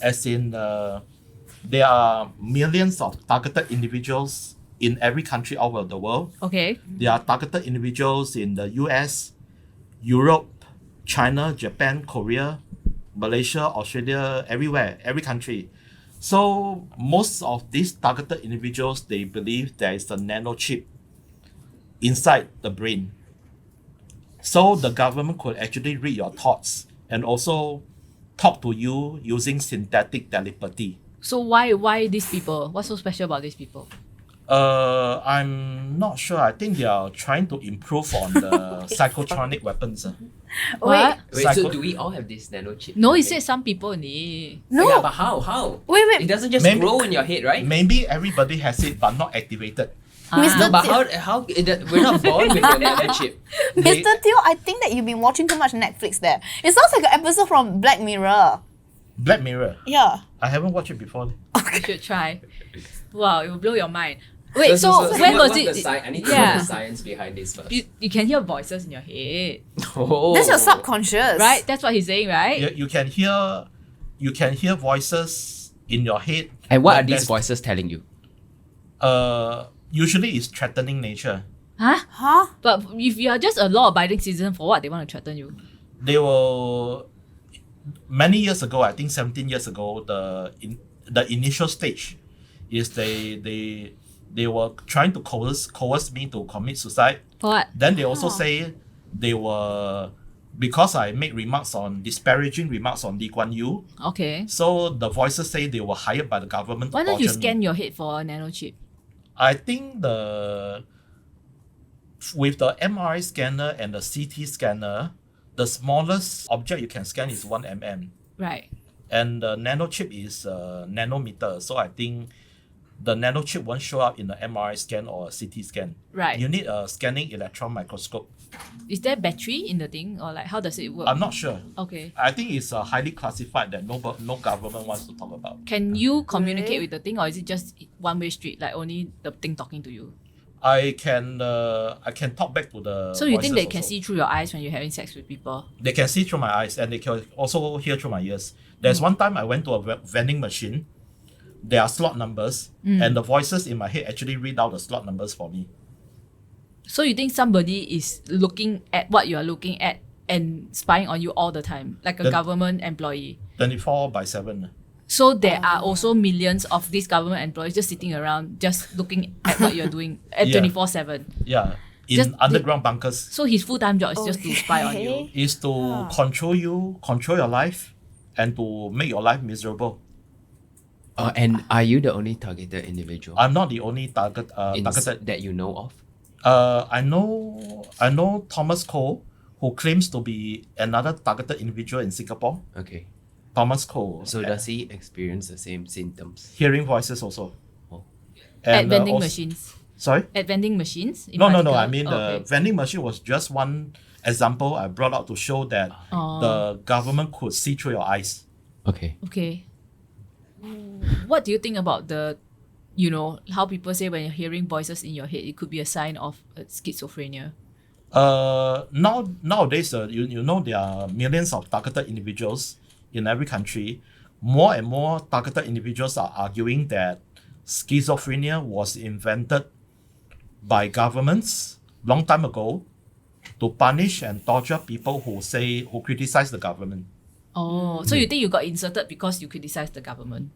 Speaker 2: As in, there are millions of targeted individuals in every country all over the world.
Speaker 1: Okay.
Speaker 2: There are targeted individuals in the US, Europe, China, Japan, Korea, Malaysia, Australia, everywhere, every country. So most of these targeted individuals, they believe there is a nano chip inside the brain. So the government could actually read your thoughts and also talk to you using synthetic telepathy.
Speaker 1: So why these people? What's so special about these people?
Speaker 2: I'm not sure. I think they are trying to improve on the psychotronic weapons.
Speaker 1: What?
Speaker 4: Wait,
Speaker 2: Psycho-
Speaker 4: so do we all have this nano chip?
Speaker 1: No, he said some people only.
Speaker 3: No.
Speaker 4: Yeah, but how?
Speaker 3: Wait.
Speaker 4: It doesn't just
Speaker 2: Maybe-
Speaker 4: grow in your head, right?
Speaker 2: Maybe everybody has it, but not activated.
Speaker 3: Mr.
Speaker 4: No, but
Speaker 3: Teo-
Speaker 4: we're not born with a nano chip.
Speaker 3: Mr. Teo, I think that you've been watching too much Netflix there. It sounds like an episode from Black Mirror.
Speaker 2: Black Mirror.
Speaker 3: Yeah.
Speaker 2: I haven't watched it before.
Speaker 1: You should try. Wow, it will blow your mind. Wait, so when was it?
Speaker 4: I need to know the science behind this first.
Speaker 1: You can hear voices in your head,
Speaker 4: Oh.
Speaker 3: That's your subconscious.
Speaker 1: right? That's what he's saying, right?
Speaker 2: You can hear voices in your head.
Speaker 4: And what
Speaker 2: but
Speaker 4: are these
Speaker 2: there's-
Speaker 4: voices telling you?
Speaker 2: Usually it's threatening nature.
Speaker 1: Huh?
Speaker 3: Huh?
Speaker 1: But if you are just a law-abiding citizen, for what they want to threaten you?
Speaker 2: They were many years ago, I think 17 years ago, the initial stage is they were trying to coerce me to commit suicide.
Speaker 1: For what?
Speaker 2: Then they also say they were, because I make disparaging remarks on Lee Kuan Yew,
Speaker 1: Okay.
Speaker 2: so the voices say they were hired by the government
Speaker 1: Why
Speaker 2: to
Speaker 1: don't you
Speaker 2: torture
Speaker 1: scan
Speaker 2: me.
Speaker 1: your head for a nanochip?
Speaker 2: I think with the MRI scanner and the CT scanner, the smallest object you can scan is 1 mm.
Speaker 1: Right.
Speaker 2: And the nanochip is nanometer. So I think the nanochip won't show up in the MRI scan or CT scan.
Speaker 1: Right.
Speaker 2: You need a scanning electron microscope.
Speaker 1: Is there battery in the thing, or like how does it work?
Speaker 2: I'm not sure.
Speaker 1: Okay.
Speaker 2: I think it's highly classified that no government wants to talk about.
Speaker 1: Can you communicate
Speaker 3: Really?
Speaker 1: with the thing, or is it just one-way street, like only the thing talking to you?
Speaker 2: I can talk back to the
Speaker 1: So you think
Speaker 2: voices
Speaker 1: they can
Speaker 2: also.
Speaker 1: see through your eyes when you're having sex with people?
Speaker 2: They can see through my eyes and they can also hear through my ears. There's one time I went to a vending machine. There are slot numbers and the voices in my head actually read out the slot numbers for me.
Speaker 1: So you think somebody is looking at what you are looking at and spying on you all the time, like a
Speaker 2: The-
Speaker 1: government employee?
Speaker 2: 24/7.
Speaker 1: So there are also millions of these government employees just sitting around, just looking at what you're doing at
Speaker 2: Yeah.
Speaker 1: 24/7.
Speaker 2: Yeah. In
Speaker 1: Just
Speaker 2: underground bunkers.
Speaker 1: So his full-time job is just to spy on you.
Speaker 3: Okay.
Speaker 2: Is to control you, control your life, and to make your life miserable.
Speaker 4: And are you the only targeted individual
Speaker 2: I'm not the only targeted.
Speaker 4: that you know of?
Speaker 2: I know Thomas Cole, who claims to be another targeted individual in Singapore.
Speaker 4: Okay.
Speaker 2: Thomas Cole.
Speaker 4: So does he experience the same symptoms?
Speaker 2: Hearing voices also.
Speaker 4: Oh.
Speaker 1: At
Speaker 2: And,
Speaker 1: vending
Speaker 2: also-
Speaker 1: machines.
Speaker 2: Sorry?
Speaker 1: At vending machines? in
Speaker 2: No.
Speaker 1: particular?
Speaker 2: I mean, the
Speaker 1: Okay.
Speaker 2: vending machine was just one example I brought out to show that
Speaker 1: Oh.
Speaker 2: the government could see through your eyes.
Speaker 4: Okay.
Speaker 1: Okay. What do you think about how people say when you're hearing voices in your head, it could be a sign of schizophrenia?
Speaker 2: Nowadays, you know there are millions of targeted individuals in every country. More and more targeted individuals are arguing that schizophrenia was invented by governments long time ago to punish and torture people who criticize the government.
Speaker 1: Oh, so you think you got inserted because you criticize the government?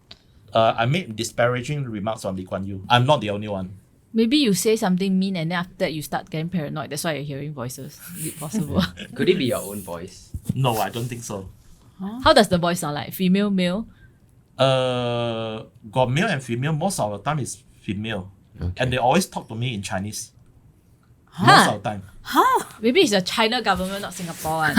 Speaker 2: I made disparaging remarks on Lee Kuan Yew. I'm not the only one.
Speaker 1: Maybe you say something mean and then after that you start getting paranoid. That's why you're hearing voices. Is it possible?
Speaker 4: Could it be your own voice?
Speaker 2: No, I don't think so.
Speaker 1: How does the voice sound like? Female, male?
Speaker 2: Got male and female. Most of the time is female.
Speaker 4: Okay.
Speaker 2: And they always talk to me in Chinese.
Speaker 1: Huh.
Speaker 2: Most of the time.
Speaker 1: Maybe it's the China government, not Singapore one.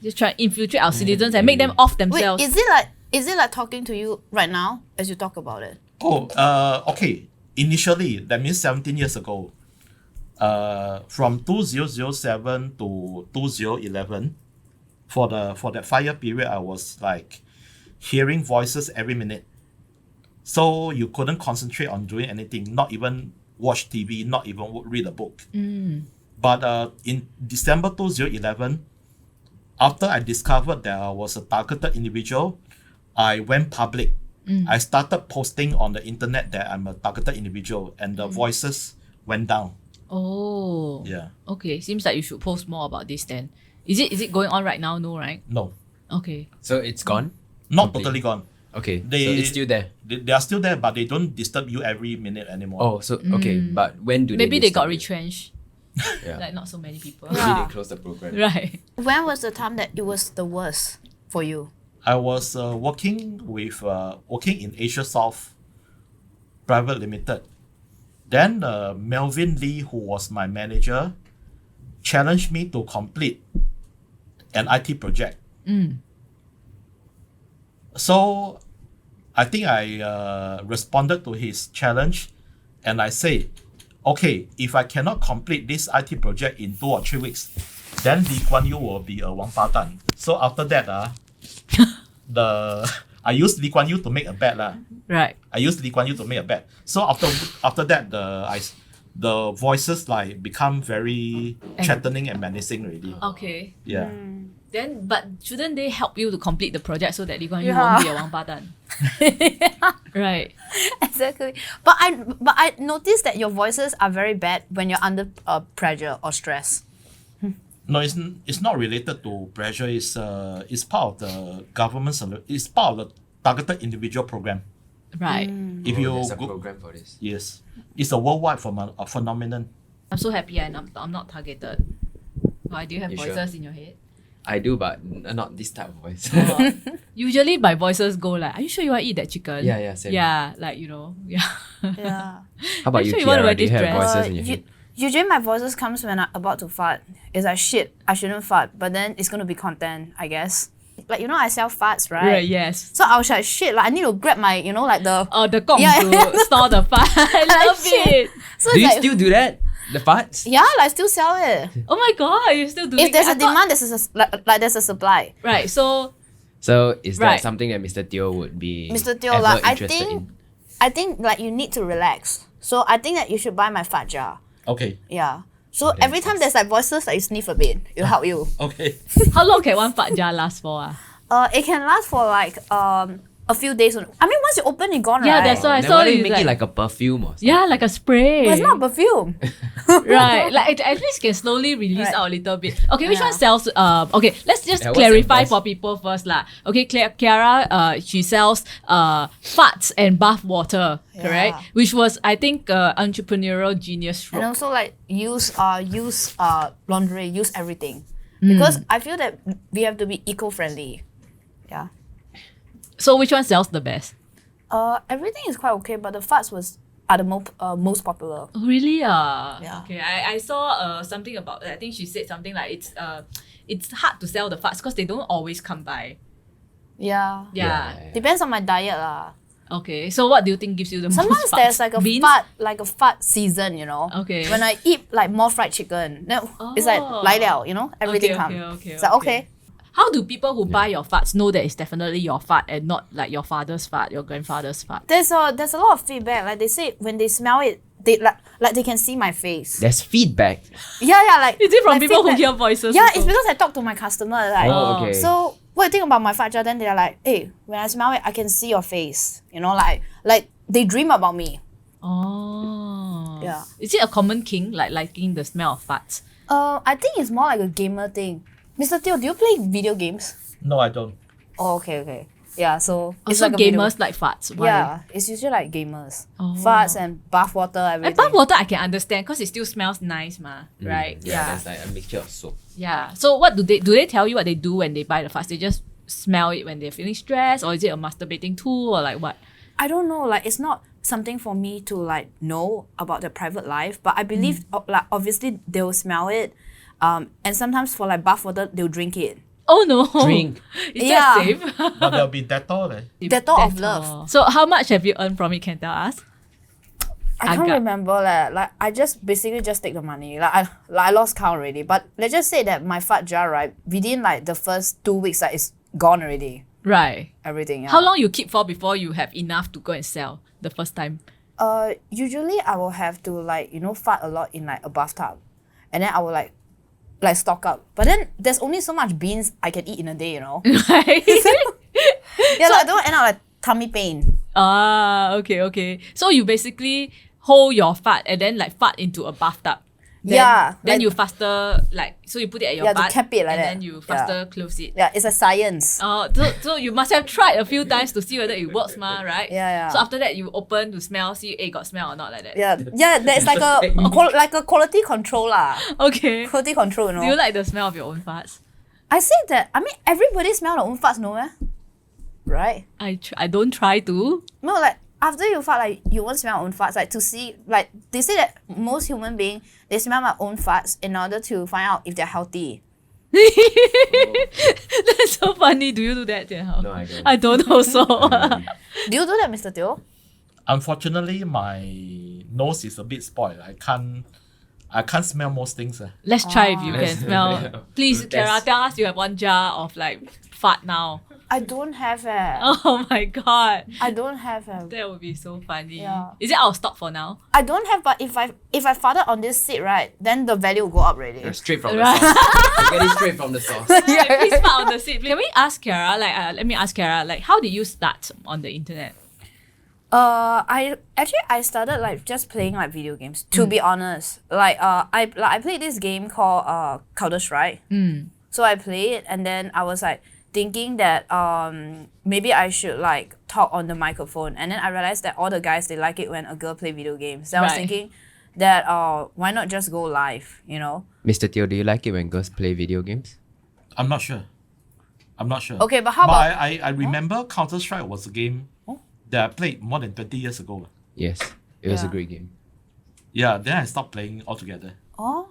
Speaker 1: Just try to infiltrate our citizens and make them off
Speaker 3: Wait,
Speaker 1: themselves.
Speaker 3: is it like talking to you right now as you talk about it?
Speaker 2: Okay. Initially, that means 17 years ago, from 2007 to 2011, for that 5-year period, I was like hearing voices every minute. So you couldn't concentrate on doing anything, not even watch TV, not even read a book. But in December 2011, after I discovered that I was a targeted individual, I went public. I started posting on the internet that I'm a targeted individual, and the voices went down.
Speaker 1: Oh.
Speaker 2: Yeah.
Speaker 1: Okay, seems like you should post more about this then. Is it going on right now? No, right?
Speaker 2: No,
Speaker 1: Okay.
Speaker 4: So it's gone?
Speaker 2: not
Speaker 4: Complete.
Speaker 2: totally gone.
Speaker 4: Okay.
Speaker 2: They-
Speaker 4: so it's still there.
Speaker 2: They are still there, but they don't disturb you every minute anymore.
Speaker 4: Oh, so okay. But when do
Speaker 1: Maybe they got
Speaker 4: disturb you?
Speaker 1: retrenched.
Speaker 4: Yeah.
Speaker 1: Like not so many people.
Speaker 4: Maybe
Speaker 3: Yeah.
Speaker 4: they closed the program.
Speaker 1: Right.
Speaker 3: When was the time that it was the worst for you?
Speaker 2: I was working in Asia South Private Limited. Then Melvin Lee, who was my manager, challenged me to complete an IT project. So I think I responded to his challenge, and I say, okay, if I cannot complete this IT project in 2 or 3 weeks, then Lee Kuan Yew will be a Wang Fa Dan. So after that, I used Lee Kuan Yew to make a bet lah.
Speaker 1: Right.
Speaker 2: I used Lee Kuan Yew to make a bet. So after that, the voices like become very threatening and menacing already.
Speaker 1: Okay.
Speaker 2: Yeah.
Speaker 1: Then, but shouldn't they help you to complete the project so that Lee Kuan Yew
Speaker 3: Yeah.
Speaker 1: won't be a wangpadan? Right.
Speaker 3: Exactly. But I noticed that your voices are very bad when you're under pressure or stress.
Speaker 2: No, it's not related to pressure. It's part of the government. It's part of the targeted individual program.
Speaker 1: Right.
Speaker 2: If you
Speaker 4: There's a
Speaker 2: go,
Speaker 4: program for this.
Speaker 2: yes, it's a worldwide phenomenon.
Speaker 1: I'm so happy I'm not targeted. Why do you have
Speaker 4: You
Speaker 1: voices
Speaker 4: sure?
Speaker 1: in your head?
Speaker 4: I do, but not this type of voice.
Speaker 1: Usually my voices go like, are you sure you want to eat that chicken?
Speaker 4: Yeah, same.
Speaker 1: Yeah, like, you know, yeah.
Speaker 3: Yeah.
Speaker 4: How about
Speaker 1: I'm
Speaker 4: you,
Speaker 1: sure you wanna wear
Speaker 4: Kiara? Do you
Speaker 1: this
Speaker 4: have
Speaker 1: dress.
Speaker 4: voices in your head?
Speaker 3: Usually my voices comes when I'm about to fart. It's like shit, I shouldn't fart, but then it's gonna be content, I guess. Like I sell farts, right?
Speaker 1: Right, yes.
Speaker 3: So I was like shit, like I need to grab my, like the
Speaker 1: The gong
Speaker 3: Yeah,
Speaker 1: to
Speaker 3: yeah.
Speaker 1: store the fart. I love
Speaker 3: shit.
Speaker 1: it.
Speaker 3: so
Speaker 4: Do
Speaker 3: it's
Speaker 4: you
Speaker 3: like,
Speaker 4: still do that? The farts?
Speaker 3: yeah, like still sell it.
Speaker 1: Oh my god, you're still doing
Speaker 3: If there's
Speaker 1: it.
Speaker 3: a demand, there's a supply.
Speaker 1: Right, so
Speaker 4: So is that
Speaker 1: Right.
Speaker 4: something that Mr. Teo would be
Speaker 3: Mr. Teo,
Speaker 4: ever
Speaker 3: like, I
Speaker 4: interested
Speaker 3: think-
Speaker 4: in?
Speaker 3: I think like you need to relax. So I think that you should buy my fart jar.
Speaker 2: Okay.
Speaker 3: Yeah. So every time there's like voices that you sniff a bit, it'll help you.
Speaker 2: Okay.
Speaker 1: how long can one fart jar last for?
Speaker 3: It can last for like a few days. I mean, once you open it, gone,
Speaker 1: Yeah,
Speaker 3: right?
Speaker 1: that's why I
Speaker 4: Then
Speaker 1: saw
Speaker 4: why don't you
Speaker 1: it.
Speaker 4: make it like a perfume or something?
Speaker 1: Yeah, like a spray.
Speaker 3: But it's not perfume.
Speaker 1: Right, like it at least can slowly release
Speaker 3: Right.
Speaker 1: out a little bit. Okay, which
Speaker 3: Yeah.
Speaker 1: one sells? Okay, let's just
Speaker 4: Yeah, what's
Speaker 1: clarify
Speaker 4: the best?
Speaker 1: for people first, lah. Okay, Kiara, she sells farts and bath water, correct?
Speaker 3: Yeah.
Speaker 1: Which was, I think, entrepreneurial genius
Speaker 3: And
Speaker 1: stroke.
Speaker 3: also like use laundry, use everything. Because I feel that we have to be eco-friendly. Yeah.
Speaker 1: So which one sells the best?
Speaker 3: Everything is quite okay, but the farts are the most popular.
Speaker 1: Oh, really?
Speaker 3: Yeah.
Speaker 1: Okay, I saw something about. I think she said something like it's hard to sell the farts because they don't always come by.
Speaker 3: Yeah.
Speaker 1: Yeah.
Speaker 3: Depends on my diet lah.
Speaker 1: Okay. So what do you think gives you the
Speaker 3: Sometimes
Speaker 1: most farts?
Speaker 3: there's like a fart season,
Speaker 1: Okay.
Speaker 3: When I eat like more fried chicken, then it's like
Speaker 1: Oh.
Speaker 3: 来了, everything
Speaker 1: Okay,
Speaker 3: comes.
Speaker 1: okay,
Speaker 3: It's like okay.
Speaker 1: How do people who buy your farts know that it's definitely your fart and not like your father's fart, your grandfather's fart?
Speaker 3: There's a lot of feedback. Like they say when they smell it, they like they can see my face.
Speaker 4: There's feedback.
Speaker 3: Yeah, like
Speaker 1: Is it from
Speaker 3: like
Speaker 1: people who
Speaker 3: feedback.
Speaker 1: hear voices?
Speaker 3: Yeah,
Speaker 1: also?
Speaker 3: it's because I talk to my customer. Like,
Speaker 4: Oh, okay.
Speaker 3: so what do you think about my fart jar? Then they're like, hey, when I smell it, I can see your face. Like they dream about me.
Speaker 1: Oh.
Speaker 3: Yeah.
Speaker 1: Is it a common king, like liking the smell of farts?
Speaker 3: I think it's more like a gamer thing. Mr. Teo, do you play video games?
Speaker 2: No, I don't.
Speaker 3: Oh, okay. Yeah, so it's
Speaker 1: Also,
Speaker 3: like a video-
Speaker 1: gamers like farts. Why?
Speaker 3: Yeah, it's usually like gamers.
Speaker 1: Oh.
Speaker 3: Farts and bath water, everything.
Speaker 1: And bath water I can understand because it still smells nice, right?
Speaker 4: Yeah, there's like a mixture of soap.
Speaker 1: Yeah. So what do they tell you what they do when they buy the farts? They just smell it when they're feeling stressed, or is it a masturbating tool, or like what?
Speaker 3: I don't know, like it's not something for me to like know about their private life, but I believe like obviously they'll smell it. And sometimes for like bath water, they'll drink it.
Speaker 1: Oh no.
Speaker 4: Drink.
Speaker 1: Is
Speaker 3: Yeah.
Speaker 1: that safe?
Speaker 2: But there'll be Dettol.
Speaker 3: Dettol of love.
Speaker 1: So how much have you earned from it? Can you tell us?
Speaker 3: I can't
Speaker 1: Agak.
Speaker 3: remember like I just basically just take the money. I lost count already. But let's just say that my fart jar, right, within like the first 2 weeks, like it's gone already.
Speaker 1: Right.
Speaker 3: Everything. Yeah.
Speaker 1: How long you keep for before you have enough to go and sell the first time?
Speaker 3: Usually I will have to like, fart a lot in like a bathtub. And then I will like stock up. But then there's only so much beans I can eat in a day,
Speaker 1: Right.
Speaker 3: Yeah, like I don't end up like tummy pain.
Speaker 1: Okay. So you basically hold your fart and then like fart into a bathtub. Then,
Speaker 3: Yeah,
Speaker 1: Then
Speaker 3: like-
Speaker 1: you faster so you put it at your
Speaker 3: Yeah, to
Speaker 1: butt
Speaker 3: cap it like
Speaker 1: and
Speaker 3: that.
Speaker 1: then you faster close it.
Speaker 3: Yeah, it's a science.
Speaker 1: So you must have tried a few times to see whether it works, right?
Speaker 3: Yeah.
Speaker 1: So after that you open to smell, see got smell or not like that.
Speaker 3: Yeah, there's like a quality control lah.
Speaker 1: Okay.
Speaker 3: Quality control,
Speaker 1: Do you like the smell of your own farts?
Speaker 3: I say that, I mean, everybody smell their own farts, no eh? Right?
Speaker 1: I don't try to.
Speaker 3: No, like, after you fart, like, you won't smell your own farts. Like, to see, like, they say that most human beings, they smell my own farts in order to find out if they're healthy.
Speaker 1: That's so funny. Do you do that, Jianhao?
Speaker 4: No, I don't.
Speaker 1: I don't also.
Speaker 3: Do you do that, Mr. Teo?
Speaker 2: Unfortunately, my nose is a bit spoiled. I can't smell most things.
Speaker 1: Let's try if you can
Speaker 4: Let's-
Speaker 1: smell. Please,
Speaker 4: Test.
Speaker 1: Kiara, tell us you have one jar of like fart now.
Speaker 3: I don't have it.
Speaker 1: Oh my god.
Speaker 3: I don't have it.
Speaker 1: That would be so funny.
Speaker 3: Yeah.
Speaker 1: Is it out of stock for now?
Speaker 3: I don't have, but if I farted on this seat, right, then the value will go up already.
Speaker 4: Straight from the
Speaker 1: Right.
Speaker 4: source. You get it straight from the source.
Speaker 1: Yeah. Please fart on the seat. Can we ask Kiara? Let me ask Kiara. Like, how did you start on the internet?
Speaker 3: I started like just playing like video games. To be honest, I played this game called Counter-Strike. So I played, and then I was like thinking that maybe I should like talk on the microphone, and then I realized that all the guys, they like it when a girl play video games. So I was
Speaker 1: Right.
Speaker 3: thinking that why not just go live, you know?
Speaker 4: Mr. Teo, do you like it when girls play video games?
Speaker 2: I'm not sure.
Speaker 3: Okay, but how about
Speaker 2: I remember Counter-Strike was a game that I played more than 20 years ago.
Speaker 4: Yes, it was a
Speaker 3: Yeah.
Speaker 4: great game.
Speaker 2: Yeah, then I stopped playing altogether.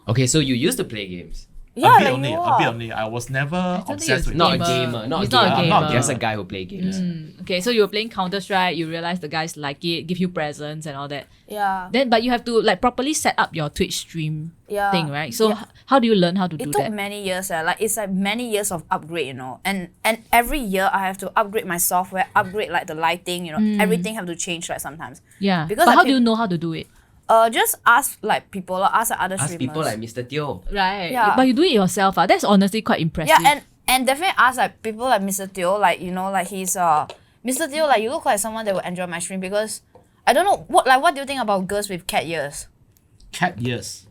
Speaker 4: Okay, so you used to play games.
Speaker 3: yeah,
Speaker 2: a bit
Speaker 3: like
Speaker 2: only,
Speaker 3: you
Speaker 2: a bit
Speaker 3: are.
Speaker 2: only. I was never
Speaker 1: don't think
Speaker 2: obsessed
Speaker 1: it's
Speaker 2: with
Speaker 4: Not
Speaker 2: games.
Speaker 4: a gamer. Not
Speaker 1: He's
Speaker 4: a gamer.
Speaker 1: not a
Speaker 2: I'm not a
Speaker 1: gamer.
Speaker 4: Just a guy who play games.
Speaker 1: Okay, so you were playing Counter-Strike, you realized the guys like it, give you presents and all that.
Speaker 3: Yeah.
Speaker 1: Then, but you have to like properly set up your Twitch stream
Speaker 3: Yeah.
Speaker 1: thing, right? So
Speaker 3: Yeah.
Speaker 1: how do you learn how to do
Speaker 3: It took
Speaker 1: that?
Speaker 3: many years. Like it's like many years of upgrade, you know. And every year I have to upgrade my software, upgrade like the lighting, you know. Everything have to change like sometimes.
Speaker 1: Yeah.
Speaker 3: Because
Speaker 1: But
Speaker 3: like
Speaker 1: how do you know how to do it?
Speaker 3: Just ask like people, or ask like other
Speaker 4: Ask
Speaker 3: streamers.
Speaker 4: people like Mr. Teo.
Speaker 1: Right.
Speaker 3: Yeah.
Speaker 1: But you do it yourself. That's honestly quite impressive.
Speaker 3: Yeah, and definitely ask like people like Mr. Teo, like you know, like he's Mr. Teo, like you look like someone that will enjoy my stream, because I don't know what do you think about girls with cat ears?
Speaker 2: Cat ears.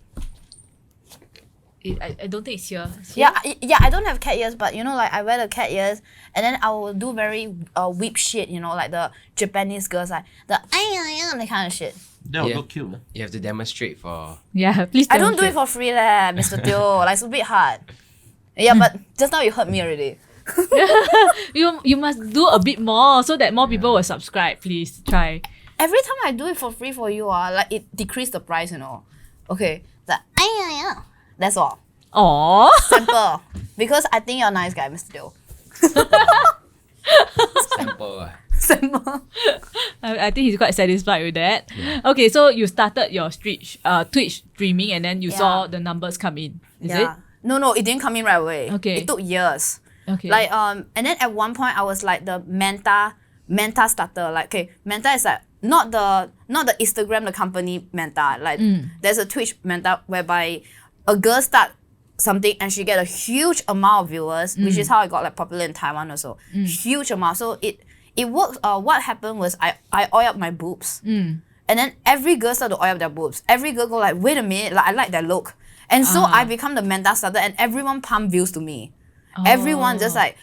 Speaker 1: I don't think it's here. It's here?
Speaker 3: Yeah, I don't have cat ears, but you know, like I wear the cat ears, and then I will do very whip shit, you know, like the Japanese girls, like the that kind of shit.
Speaker 2: That would
Speaker 4: Yeah.
Speaker 2: look cute. Huh?
Speaker 4: You have to demonstrate for.
Speaker 1: Yeah, please
Speaker 3: I don't do it
Speaker 1: demonstrate.
Speaker 3: for free, leh, Mr. Teo. Like it's a bit hard. Yeah, but just now you hurt me already.
Speaker 1: You must do a bit more so that more people will subscribe. Please try.
Speaker 3: Every time I do it for free for you, like it decrease the price, you know. Okay, the that's all.
Speaker 1: Aww.
Speaker 3: Simple. Because I think you're a nice guy, Mr. Teo.
Speaker 4: Sample.
Speaker 3: Simple.
Speaker 1: I think he's quite satisfied with that. Okay, so you started your Twitch streaming, and then you saw the numbers come in. Is
Speaker 3: Yeah. No, it didn't come in right away.
Speaker 1: Okay.
Speaker 3: It took years.
Speaker 1: it? Okay.
Speaker 3: Like and then at one point I was like the Menta starter. Like okay, Menta is like not the Instagram, the company Menta. Like there's a Twitch Menta whereby a girl start something and she get a huge amount of viewers, which is how I got like popular in Taiwan also. Huge amount. So it works. What happened was I oil up my boobs. And then every girl started to oil up their boobs. Every girl go like, wait a minute, like I like that look. And so I become the Menta starter, and everyone pump views to me. Everyone just like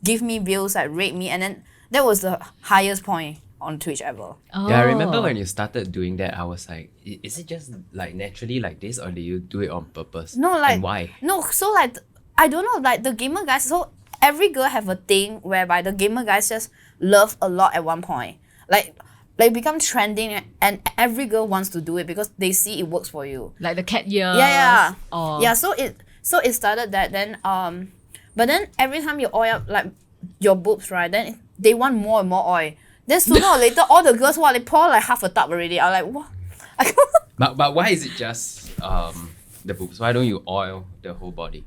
Speaker 3: give me views, like rate me, and then that was the highest point on Twitch ever.
Speaker 4: Yeah, I remember when you started doing that, I was like, is it just like naturally like this, or do you do it on purpose?
Speaker 3: No, like
Speaker 4: and why?
Speaker 3: No, so like I don't know, like the gamer guys. So every girl have a thing whereby the gamer guys just love a lot at one point, like become trending, and every girl wants to do it because they see it works for you.
Speaker 1: like the cat ears.
Speaker 3: Yeah.
Speaker 1: Or
Speaker 3: Yeah, so it started that. Then but then every time you oil up like your boobs, right, then they want more and more oil. Then sooner or later, all the girls they pour like half a tub already. I'm like, what?
Speaker 4: But why is it just the boobs? Why don't you oil the whole body?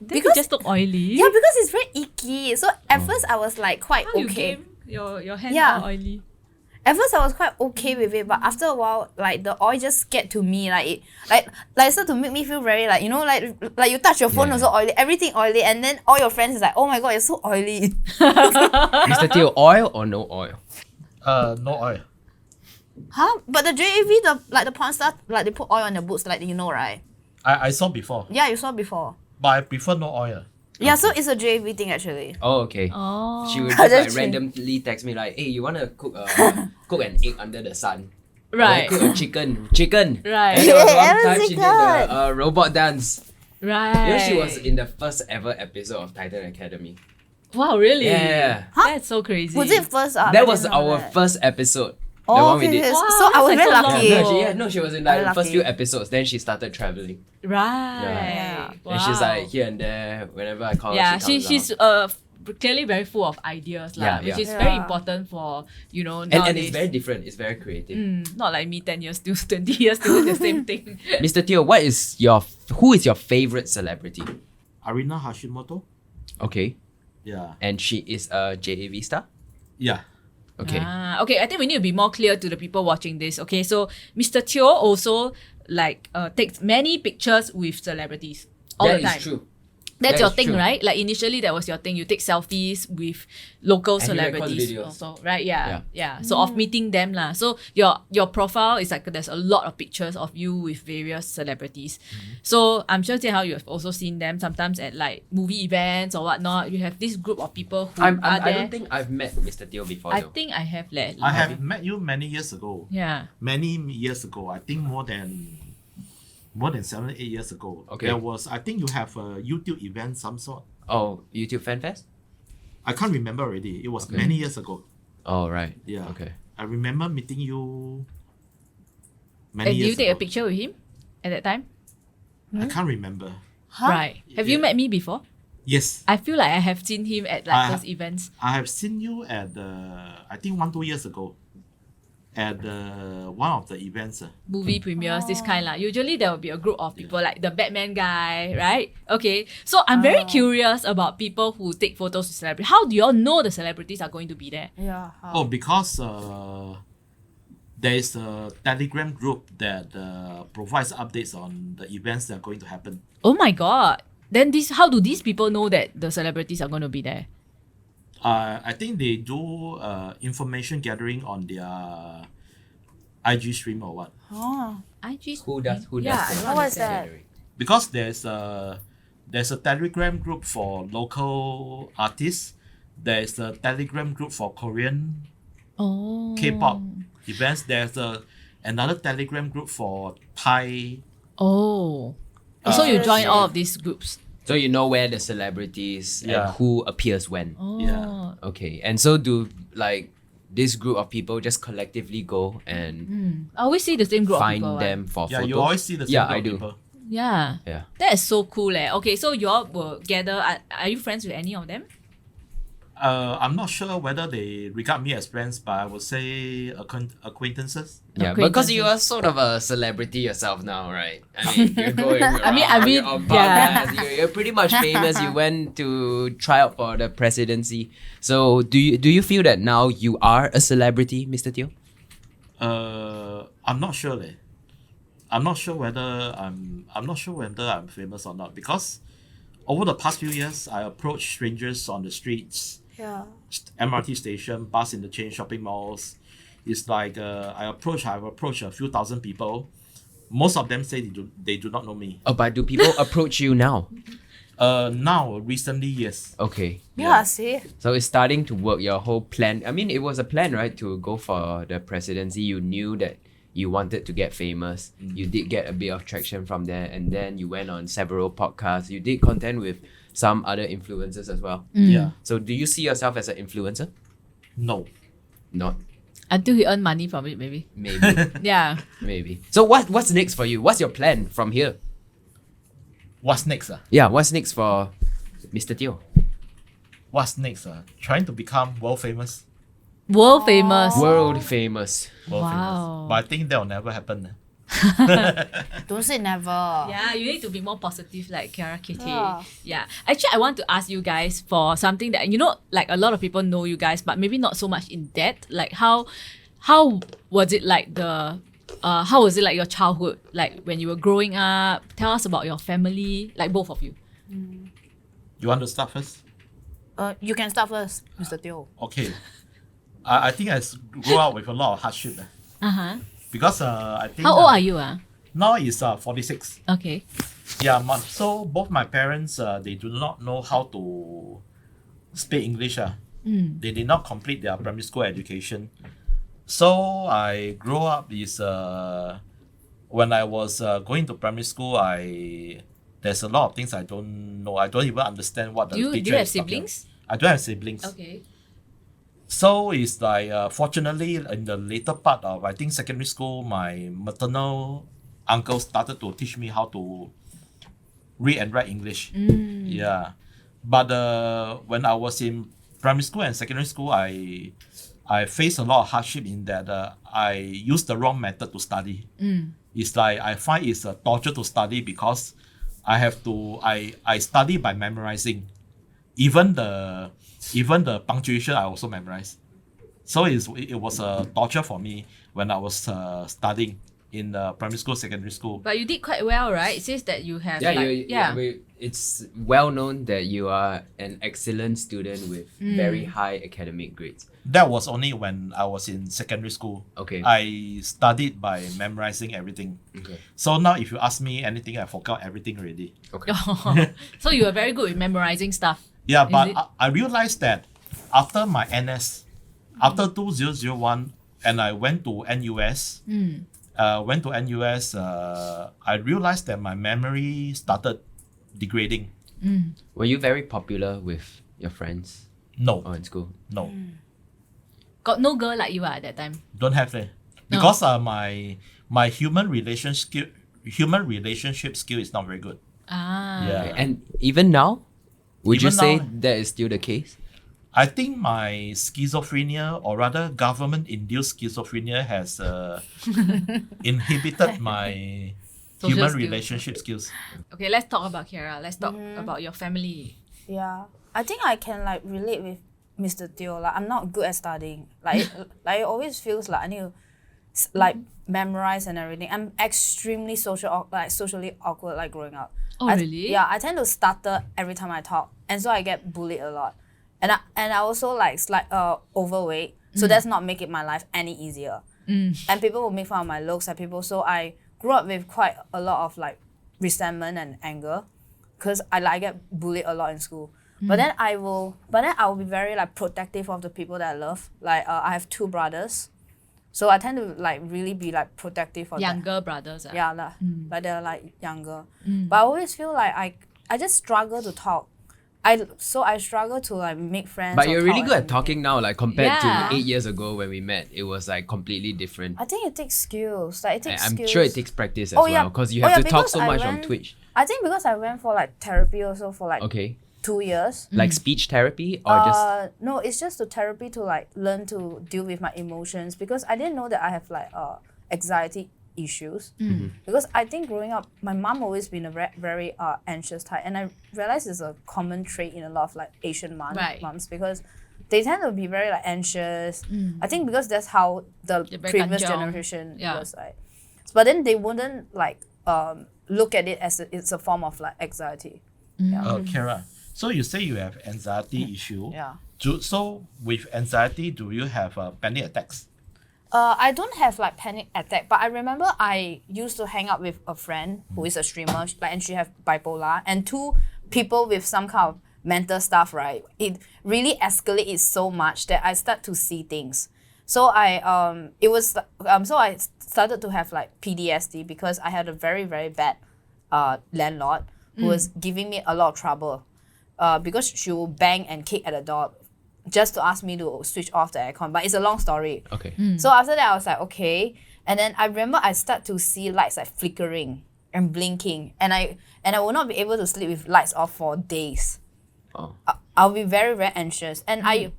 Speaker 1: because just look oily.
Speaker 3: Yeah, because it's very icky. So at first I was like quite
Speaker 1: How you
Speaker 3: okay.
Speaker 1: game? Your hands
Speaker 3: Yeah.
Speaker 1: are oily.
Speaker 3: At first I was quite okay with it, but after a while, like the oil just get to me, like it started to make me feel very like, you know, like you touch your phone
Speaker 4: Yeah.
Speaker 3: also oily, everything oily, and then all your friends is like, oh my god, you're so oily.
Speaker 4: Mr. Teo, oil or no oil?
Speaker 2: No oil.
Speaker 3: Huh? But the JAV, the porn star, like they put oil on their boobs, like you know, right?
Speaker 2: I saw before,
Speaker 3: Yeah, you saw before.
Speaker 2: but I prefer no oil.
Speaker 3: Yeah, so it's a JAV thing actually.
Speaker 4: Oh, okay.
Speaker 1: Oh.
Speaker 4: She would just like
Speaker 3: That's true.
Speaker 4: randomly text me like, hey, you wanna cook cook an egg under the sun? Or
Speaker 1: Right.
Speaker 4: cook a chicken.
Speaker 1: Right.
Speaker 4: And there was
Speaker 3: Yeah,
Speaker 4: one time she did
Speaker 3: chicken.
Speaker 4: the robot dance.
Speaker 1: Right.
Speaker 4: You know, she was in the first ever episode of Titan Academy.
Speaker 1: Wow, really?
Speaker 4: Yeah.
Speaker 1: That's so crazy.
Speaker 3: Was it first? I
Speaker 4: That was
Speaker 3: didn't know
Speaker 4: our
Speaker 3: that.
Speaker 4: first episode. The
Speaker 3: Oh,
Speaker 4: one we
Speaker 3: okay,
Speaker 4: did.
Speaker 3: okay.
Speaker 1: Wow,
Speaker 3: So I was
Speaker 1: that's
Speaker 3: very
Speaker 1: like so
Speaker 3: lucky.
Speaker 1: long.
Speaker 4: No, she was in like
Speaker 3: Very
Speaker 4: the first
Speaker 3: lucky.
Speaker 4: few episodes. Then she started traveling.
Speaker 1: Right.
Speaker 3: Yeah.
Speaker 1: Wow.
Speaker 4: And she's like here and there. Whenever I call
Speaker 1: Yeah,
Speaker 4: her, she
Speaker 1: she's
Speaker 4: comes
Speaker 1: clearly very full of ideas,
Speaker 4: Yeah,
Speaker 1: which
Speaker 4: yeah.
Speaker 1: is very
Speaker 3: Yeah.
Speaker 1: important for
Speaker 4: and
Speaker 1: nowadays.
Speaker 4: it's very different. It's very creative.
Speaker 1: Not like me 10 years still 20 years doing the same thing.
Speaker 4: Mr. Teo, who is your favorite celebrity?
Speaker 2: Arina Hashimoto.
Speaker 4: Okay.
Speaker 2: Yeah.
Speaker 4: And she is a JAV star?
Speaker 2: Yeah.
Speaker 4: Okay.
Speaker 1: Okay, I think we need to be more clear to the people watching this. Okay, so Mr. Teo also takes many pictures with celebrities all
Speaker 4: That
Speaker 1: the time.
Speaker 4: is true.
Speaker 1: That's
Speaker 4: That
Speaker 1: your
Speaker 4: is
Speaker 1: thing,
Speaker 4: true.
Speaker 1: right? Like initially that was your thing. You take selfies with local
Speaker 4: And he records
Speaker 1: celebrities
Speaker 4: videos.
Speaker 1: also, right? Yeah. So of meeting them lah. So your profile is like there's a lot of pictures of you with various celebrities. So I'm sure how you have also seen them sometimes at like movie events or whatnot. You have this group of people who are
Speaker 4: I
Speaker 1: there.
Speaker 4: don't think I've met Mr. Teo before
Speaker 1: I
Speaker 4: though.
Speaker 1: think I have leh.
Speaker 2: I have met you many years ago.
Speaker 1: Yeah.
Speaker 2: Many years ago. I think more than 7, 8 years ago.
Speaker 4: Okay.
Speaker 2: There was, I think you have a YouTube event some sort.
Speaker 4: Oh, YouTube Fan Fest?
Speaker 2: I can't remember already. It was
Speaker 4: Okay.
Speaker 2: many years ago.
Speaker 4: Oh, right.
Speaker 2: Yeah.
Speaker 4: Okay.
Speaker 2: I remember meeting you many
Speaker 1: And did
Speaker 2: years
Speaker 1: you take a
Speaker 2: ago.
Speaker 1: picture with him at that time?
Speaker 2: I can't remember.
Speaker 1: Right. Have you
Speaker 2: Yeah.
Speaker 1: met me before?
Speaker 2: Yes.
Speaker 1: I feel like I have seen him at like
Speaker 2: I-
Speaker 1: those events.
Speaker 2: I have seen you at I think 1, 2 years ago at one of the events.
Speaker 1: Movie premieres, this kind lah. Usually there will be a group of people like the Batman guy, right? Okay. So I'm very curious about people who take photos with celebrities. How do you all know the celebrities are going to be there?
Speaker 3: Yeah.
Speaker 2: Oh, because there is a Telegram group that provides updates on the events that are going to happen.
Speaker 1: Oh my god. Then how do these people know that the celebrities are going to be there?
Speaker 2: I think they do information gathering on their IG stream or what.
Speaker 3: Oh.
Speaker 1: IG.
Speaker 4: Who does
Speaker 1: Yeah,
Speaker 4: the
Speaker 3: what was that?
Speaker 4: gathering?
Speaker 2: Because there's a Telegram group for local artists. There's a Telegram group for Korean
Speaker 1: Oh.
Speaker 2: K-pop events. There's another Telegram group for Thai.
Speaker 1: Oh. So you join
Speaker 3: Interesting.
Speaker 1: all of these groups.
Speaker 4: So you know where the celebrities
Speaker 2: Yeah.
Speaker 4: and who appears when.
Speaker 1: Oh.
Speaker 2: Yeah.
Speaker 4: Okay. And so do like this group of people just collectively go and
Speaker 1: I always see the same group of
Speaker 4: find
Speaker 1: people. right?
Speaker 4: them for
Speaker 2: Yeah,
Speaker 4: photos?
Speaker 2: you always see the same
Speaker 4: Yeah,
Speaker 2: group
Speaker 4: I
Speaker 2: of
Speaker 4: do.
Speaker 2: people.
Speaker 1: Yeah.
Speaker 4: Yeah.
Speaker 1: That is so cool eh. Okay, so you all will gather. Are you friends with any of them?
Speaker 2: I'm not sure whether they regard me as friends, but I would say acquaintances.
Speaker 4: Yeah, because you are sort of a celebrity yourself now, right? I mean, you're going around,
Speaker 1: I mean,
Speaker 4: you're on
Speaker 1: yeah.
Speaker 4: podcasts, you're pretty much famous. You went to try out for the presidency. So do you feel that now you are a celebrity, Mr. Teo?
Speaker 2: I'm not sure leh. I'm not sure whether I'm famous or not, because over the past few years I approach strangers on the streets,
Speaker 3: Yeah.
Speaker 2: MRT station, bus interchange, shopping malls. It's like I've approached a few thousand people. Most of them say they do not know me.
Speaker 4: Oh, but do people approach you now?
Speaker 2: Now recently, yes.
Speaker 4: Okay.
Speaker 3: Yeah, see?
Speaker 4: So it's starting to work, your whole plan. I mean, it was a plan, right, to go for the presidency. You knew that you wanted to get famous. You did get a bit of traction from there. And then you went on several podcasts. You did content with some other influencers as well.
Speaker 2: Yeah.
Speaker 4: So do you see yourself as an influencer?
Speaker 2: No.
Speaker 4: Not.
Speaker 1: Until he earn money from it, maybe.
Speaker 4: Maybe.
Speaker 1: Yeah.
Speaker 4: Maybe. So what's next for you? What's your plan from here?
Speaker 2: What's next?
Speaker 4: Yeah, what's next for Mr. Teo?
Speaker 2: What's next? Trying to become world famous.
Speaker 1: World famous.
Speaker 4: World famous.
Speaker 2: World
Speaker 1: Wow.
Speaker 2: famous. But I think that will never happen.
Speaker 3: Don't say never.
Speaker 1: Yeah, you need to be more positive like Kiaraakitty.
Speaker 3: Yeah.
Speaker 1: Yeah. Actually, I want to ask you guys for something that, like a lot of people know you guys, but maybe not so much in depth. Like how was it like how was it like your childhood? Like when you were growing up? Tell us about your family, like both of you.
Speaker 2: You want to start first?
Speaker 3: You can start first, Mr. Teo.
Speaker 2: Okay. I think I grew up with a lot of hardship.
Speaker 1: Uh-huh.
Speaker 2: Because I think
Speaker 1: How old are you?
Speaker 2: now is 46.
Speaker 1: Okay.
Speaker 2: Yeah, so both my parents they do not know how to speak English. They did not complete their primary school education. So I grew up when I was going to primary school, there's a lot of things I don't know. I don't even understand what the
Speaker 1: Do
Speaker 2: teacher
Speaker 1: you have
Speaker 2: is talking.
Speaker 1: siblings?
Speaker 2: I don't have siblings.
Speaker 1: Okay.
Speaker 2: So it's like, fortunately, in the later part of, I think, secondary school, my maternal uncle started to teach me how to read and write English. Yeah. But when I was in primary school and secondary school, I faced a lot of hardship in that I used the wrong method to study. It's like, I find it's a torture to study because I study by memorizing. even the punctuation I also memorized. So it was a torture for me when I was studying in primary school, secondary school.
Speaker 1: But you did quite well, right? It says that you have
Speaker 4: It's well known that you are an excellent student with very high academic grades.
Speaker 2: That was only when I was in secondary school.
Speaker 4: Okay.
Speaker 2: I studied by memorizing everything.
Speaker 4: Okay.
Speaker 2: So now if you ask me anything, I forgot everything already.
Speaker 4: Okay.
Speaker 1: So you are very good with memorizing stuff.
Speaker 2: Yeah,
Speaker 1: Is
Speaker 2: but
Speaker 1: it?
Speaker 2: I realized that after my NS, after 2001, and I went to NUS, I realized that my memory started degrading.
Speaker 4: Were you very popular with your friends
Speaker 2: No,
Speaker 4: or in school?
Speaker 2: no,
Speaker 1: Got no girl like you at that time.
Speaker 2: don't have it. Because my human relationship skill is not very good.
Speaker 1: Ah.
Speaker 2: Yeah.
Speaker 4: And even now, would you
Speaker 2: Even
Speaker 4: say
Speaker 2: now-
Speaker 4: that is still the case?
Speaker 2: I think my schizophrenia, or rather government-induced schizophrenia, has inhibited my
Speaker 1: Social
Speaker 2: human
Speaker 1: skills.
Speaker 2: relationship skills.
Speaker 1: Okay, let's talk about Kiara. Let's talk about your family.
Speaker 3: Yeah, I think I can like relate with Mr. Teo. Like I'm not good at studying. Like like it always feels like I need to like memorize and everything. I'm extremely socially awkward like growing up.
Speaker 1: Oh, really?
Speaker 3: Yeah, I tend to stutter every time I talk, and so I get bullied a lot. And I also like overweight, so that's not making my life any easier. And people will make fun of my looks and people. So I grew up with quite a lot of like resentment and anger, because I get bullied a lot in school. But then I will be very like protective of the people that I love. Like I have 2 brothers, so I tend to like really be like protective of them.
Speaker 1: Younger brothers. Ah.
Speaker 3: Yeah, like they're like younger. But I always feel like I just struggle to talk. I struggle to like make friends.
Speaker 4: But
Speaker 3: or
Speaker 4: you're really
Speaker 3: talk
Speaker 4: good
Speaker 3: and
Speaker 4: at talking now, like compared
Speaker 1: Yeah.
Speaker 4: to 8 years ago when we met. It was like completely different.
Speaker 3: I think it takes skills. Like it takes
Speaker 4: I'm
Speaker 3: skills.
Speaker 4: sure it takes practice as
Speaker 3: Oh, yeah.
Speaker 4: well, because you
Speaker 3: Oh,
Speaker 4: have
Speaker 3: yeah,
Speaker 4: to talk
Speaker 3: because
Speaker 4: so
Speaker 3: I
Speaker 4: much on
Speaker 3: went-
Speaker 4: Twitch.
Speaker 3: I think because I went for like therapy also for like
Speaker 4: Okay.
Speaker 3: 2 years.
Speaker 4: Like speech therapy or just
Speaker 3: No, it's just the therapy to like learn to deal with my emotions, because I didn't know that I have like anxiety issues. Because I think growing up, my mom always been a very anxious type, and I realized it's a common trait in a lot of like Asian
Speaker 1: Right.
Speaker 3: moms, because they tend to be very like anxious. I think because that's how the
Speaker 1: They're very
Speaker 3: previous
Speaker 1: kanchiong.
Speaker 3: generation
Speaker 1: Yeah.
Speaker 3: was like. But then they wouldn't like look at it as it's a form of like anxiety.
Speaker 2: Kara, so you say you have anxiety issue.
Speaker 3: Yeah.
Speaker 2: So with anxiety, do you have panic attacks?
Speaker 3: I don't have like panic attack, but I remember I used to hang out with a friend who is a streamer, like, and she have bipolar, and 2 people with some kind of mental stuff, right? It really escalates so much that I start to see things. So I started to have like PTSD, because I had a very bad landlord who was giving me a lot of trouble, because she will bang and kick at the door just to ask me to switch off the aircon. But it's a long story.
Speaker 4: okay.
Speaker 3: So after that, I was like, okay. And then I remember I start to see lights like flickering and blinking, and I will not be able to sleep with lights off for days.
Speaker 4: Oh.
Speaker 3: I'll be very anxious, and I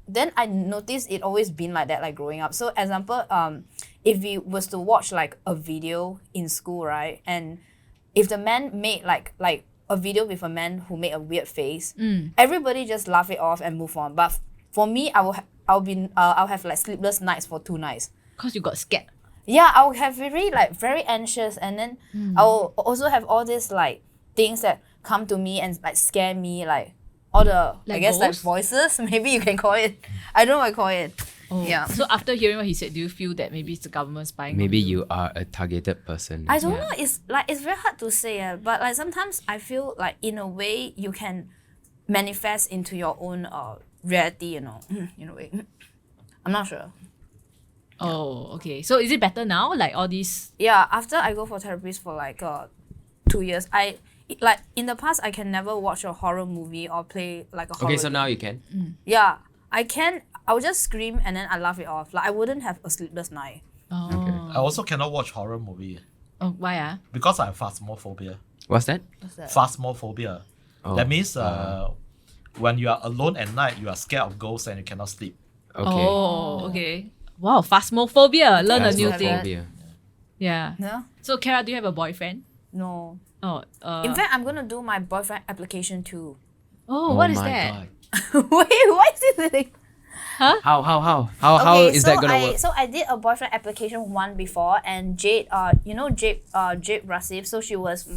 Speaker 3: noticed it always been like that, like growing up. So example, if we was to watch like a video in school, right, and if the man made like a video with a man who made a weird face, everybody just laugh it off and move on. But for me, I'll have like sleepless nights for 2 nights.
Speaker 1: Because you got scared.
Speaker 3: Yeah, I'll have very anxious, and then I'll also have all these like things that come to me and like scare me, like all the
Speaker 1: Like
Speaker 3: I guess like
Speaker 1: ghosts?
Speaker 3: voices. Maybe you can call it. I don't know what I call it.
Speaker 1: Oh.
Speaker 3: Yeah.
Speaker 1: So after hearing what he said, do you feel that maybe it's the government spying?
Speaker 4: Maybe
Speaker 1: on
Speaker 4: you are a targeted person.
Speaker 3: I don't know. It's very hard to say, but like sometimes I feel like in a way you can manifest into your own reality. In a way. I'm not sure.
Speaker 1: Oh, okay. So is it better now? Like all these.
Speaker 3: Yeah, after I go for therapies for like 2 years, like in the past I can never watch a horror movie or play like a horror
Speaker 4: Okay, so
Speaker 3: game.
Speaker 4: now you can.
Speaker 3: Yeah, I can. I would just scream and then I laugh it off. Like I wouldn't have a sleepless night.
Speaker 1: Oh.
Speaker 2: I also cannot watch horror movie
Speaker 1: Oh, why ah?
Speaker 2: because I have phasmophobia.
Speaker 4: What's that?
Speaker 3: What's that?
Speaker 2: Phasmophobia.
Speaker 4: Oh,
Speaker 2: That means when you are alone at night, you are scared of ghosts and you cannot sleep.
Speaker 4: Okay.
Speaker 1: Oh, okay. Wow, phasmophobia. Learn a new
Speaker 3: Phasmophobia.
Speaker 1: thing.
Speaker 4: Phasmophobia.
Speaker 1: Yeah.
Speaker 3: No,
Speaker 1: So Kara, do you have a boyfriend?
Speaker 3: no.
Speaker 1: Oh,
Speaker 3: In fact, I'm gonna do my boyfriend application too.
Speaker 1: oh, what is
Speaker 4: my
Speaker 1: that?
Speaker 4: God.
Speaker 3: Wait, why is it like?
Speaker 4: How is that gonna work?
Speaker 3: So I did a boyfriend application one before, and Jade, Jade Rasif. So she was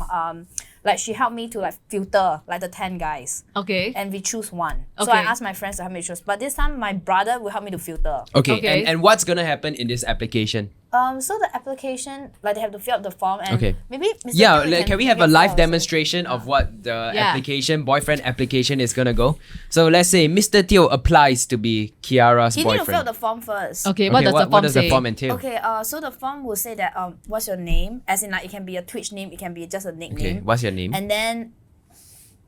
Speaker 3: like she helped me to like filter like the 10 guys,
Speaker 1: Okay.
Speaker 3: and we choose one. So I
Speaker 1: Okay.
Speaker 3: asked my friends to help me choose, but this time my brother will help me to filter.
Speaker 4: Okay,
Speaker 1: Okay.
Speaker 4: and what's gonna happen in this application?
Speaker 3: So the application, like they have to fill out the form, and
Speaker 4: Okay.
Speaker 3: maybe Mr.
Speaker 4: Yeah,
Speaker 3: Teo
Speaker 4: like, can we have a
Speaker 3: maybe
Speaker 4: live
Speaker 3: also.
Speaker 4: demonstration of what the
Speaker 1: Yeah.
Speaker 4: boyfriend application is gonna go? So let's say Mr. Teo applies to be Kiara's
Speaker 3: You need to fill out
Speaker 4: boyfriend.
Speaker 3: the form first.
Speaker 1: Okay, what does the form
Speaker 4: what does
Speaker 1: say?
Speaker 4: the form entail?
Speaker 3: Okay, so the form will say that what's your name? As in like it can be a Twitch name, it can be just a
Speaker 4: Okay,
Speaker 3: nickname.
Speaker 4: what's your name?
Speaker 3: And then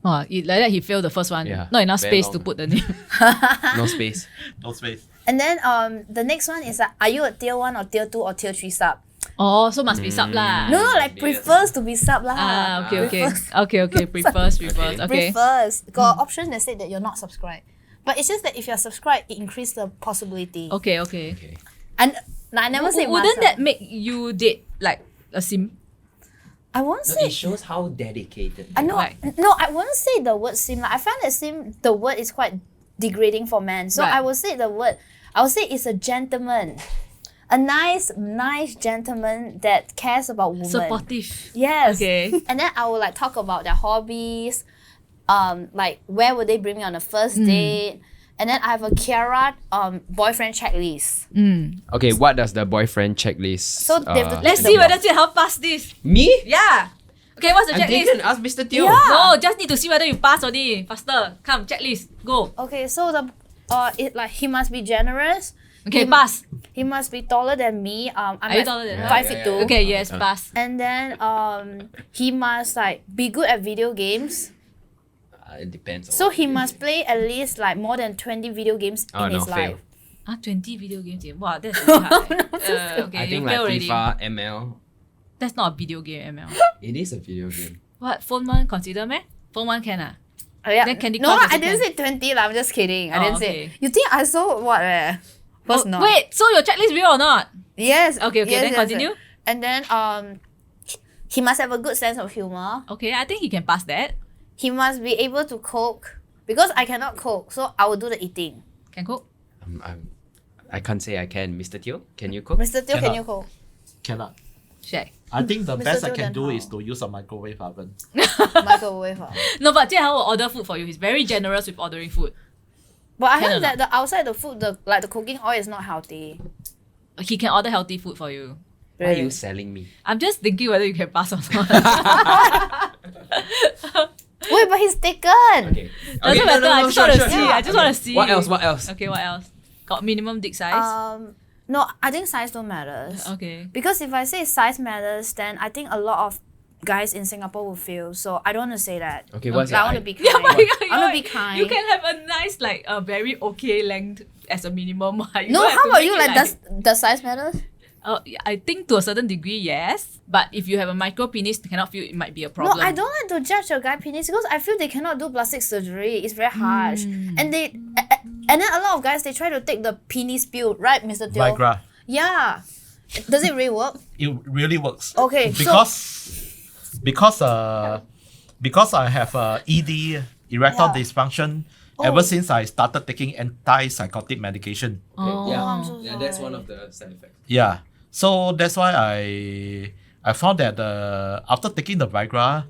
Speaker 1: Like that he failed the first one.
Speaker 4: Yeah,
Speaker 1: Not enough
Speaker 4: very
Speaker 1: space to
Speaker 4: long.
Speaker 1: put the name.
Speaker 4: No space.
Speaker 2: No space.
Speaker 3: the next one is are you a tier 1 or tier 2 or tier 3 sub?
Speaker 1: Oh, so must be sub lah.
Speaker 3: No, like
Speaker 4: yes.
Speaker 3: prefers to be sub lah.
Speaker 1: Okay. Prefers. Okay.
Speaker 3: Prefers. Got option that say that you're not subscribed. But it's just that if you're subscribed, it increases the possibility.
Speaker 1: Okay.
Speaker 4: Okay.
Speaker 3: And I never say
Speaker 1: Wouldn't
Speaker 3: must,
Speaker 1: that make you date like a sim?
Speaker 3: I won't
Speaker 4: No,
Speaker 3: say
Speaker 4: it shows how dedicated.
Speaker 3: I know.
Speaker 1: Right.
Speaker 3: No, I won't say the word sim. Like, I find that sim, the word is quite degrading for men. So
Speaker 1: Right.
Speaker 3: I will say the word. I will say it's a gentleman, a nice gentleman that cares about women.
Speaker 1: Supportive.
Speaker 3: Yes.
Speaker 1: Okay.
Speaker 3: And then I will like talk about their hobbies, like where would they bring me on a first date. And then I have a Kiara boyfriend checklist.
Speaker 4: Okay, what does the boyfriend checklist?
Speaker 3: So they have to-
Speaker 1: Let's see whether Jian Hao pass this.
Speaker 4: me?
Speaker 1: Yeah. Okay, what's the
Speaker 4: I'm
Speaker 1: checklist?
Speaker 4: thinking ask Mr. Teo.
Speaker 3: Yeah.
Speaker 1: No, just need to see whether you pass only. Faster. Come, checklist. Go.
Speaker 3: Okay, so he must be generous.
Speaker 1: Okay, pass.
Speaker 3: He must be taller than me. I'm
Speaker 1: Are you
Speaker 3: like
Speaker 1: taller than her?
Speaker 3: 5'2".
Speaker 1: Okay, yes, pass.
Speaker 3: And then he must like be good at video games.
Speaker 4: It depends.
Speaker 3: So he must play at least like more than 20 video games in his life.
Speaker 1: 20 video games. Wow, that's really hard. Okay,
Speaker 4: I
Speaker 1: you
Speaker 4: think
Speaker 1: fail
Speaker 4: like
Speaker 1: already.
Speaker 4: FIFA, ML.
Speaker 1: That's not a video game, ML.
Speaker 4: It is a video game.
Speaker 1: What, phone one consider meh? Phone one can ah?
Speaker 3: Oh, yeah.
Speaker 1: Then Candy
Speaker 3: No,
Speaker 1: Crush
Speaker 3: I
Speaker 1: also
Speaker 3: didn't
Speaker 1: can.
Speaker 3: say 20 lah. I'm just kidding. I
Speaker 1: Oh,
Speaker 3: didn't
Speaker 1: okay.
Speaker 3: say. You think I saw what? First not.
Speaker 1: Wait, so your checklist real or not?
Speaker 3: Yes.
Speaker 1: Okay,
Speaker 3: yes,
Speaker 1: then
Speaker 3: yes,
Speaker 1: continue.
Speaker 3: yes. And then he must have a good sense of humor.
Speaker 1: Okay, I think he can pass that.
Speaker 3: He must be able to cook because I cannot cook, so I will do the eating.
Speaker 1: Can cook?
Speaker 4: I can't say I can. Mr. Teo, can you cook?
Speaker 3: Mr. Teo, can
Speaker 2: Cannot.
Speaker 3: you cook?
Speaker 2: Cannot.
Speaker 1: Shag.
Speaker 2: I think the
Speaker 3: Mr.
Speaker 2: best I
Speaker 3: Teo,
Speaker 2: can
Speaker 3: then
Speaker 2: do
Speaker 3: how?
Speaker 2: is to use a microwave oven.
Speaker 3: Microwave.
Speaker 1: No, but Jian Hao will order food for you. He's very generous with ordering food.
Speaker 3: But I
Speaker 1: Can or
Speaker 3: heard that the outside the food, the cooking oil is not healthy.
Speaker 1: He can order healthy food for you.
Speaker 4: Why are you selling me?
Speaker 1: I'm just thinking whether you can pass or not.
Speaker 3: Wait, but he's taken.
Speaker 4: Okay.
Speaker 1: Doesn't matter. I just want to see. I just want to see.
Speaker 4: What else? What else?
Speaker 1: Okay, what else? Got minimum dick size?
Speaker 3: No, I think size don't matters.
Speaker 1: Okay.
Speaker 3: Because if I say size matters, then I think a lot of guys in Singapore will feel. So I don't want to say that.
Speaker 4: Okay, what's
Speaker 3: I
Speaker 4: your
Speaker 3: want to
Speaker 4: height?
Speaker 3: be kind.
Speaker 1: Yeah, my God,
Speaker 3: I want to be kind.
Speaker 1: You can have a nice, like, a very okay length as a minimum. You
Speaker 3: No,
Speaker 1: don't have
Speaker 3: how
Speaker 1: to
Speaker 3: about
Speaker 1: make
Speaker 3: you?
Speaker 1: it
Speaker 3: Like, does size matter?
Speaker 1: I think to a certain degree, yes. But if you have a micro penis, you cannot feel it might be a problem.
Speaker 3: No, I don't like to judge a guy penis because I feel they cannot do plastic surgery. It's very harsh, and then a lot of guys they try to take the penis pill, right, Mr. Teo?
Speaker 2: Viagra.
Speaker 3: Yeah. Does it really work?
Speaker 2: It really works.
Speaker 3: Okay,
Speaker 2: Because I have ED, erectile
Speaker 3: Yeah.
Speaker 2: dysfunction.
Speaker 3: Oh.
Speaker 2: Ever since I started taking antipsychotic medication.
Speaker 1: Oh.
Speaker 4: Yeah,
Speaker 3: I'm so
Speaker 4: that's
Speaker 3: sorry.
Speaker 4: one of the side effects.
Speaker 2: Yeah. So that's why I found that after taking the Viagra,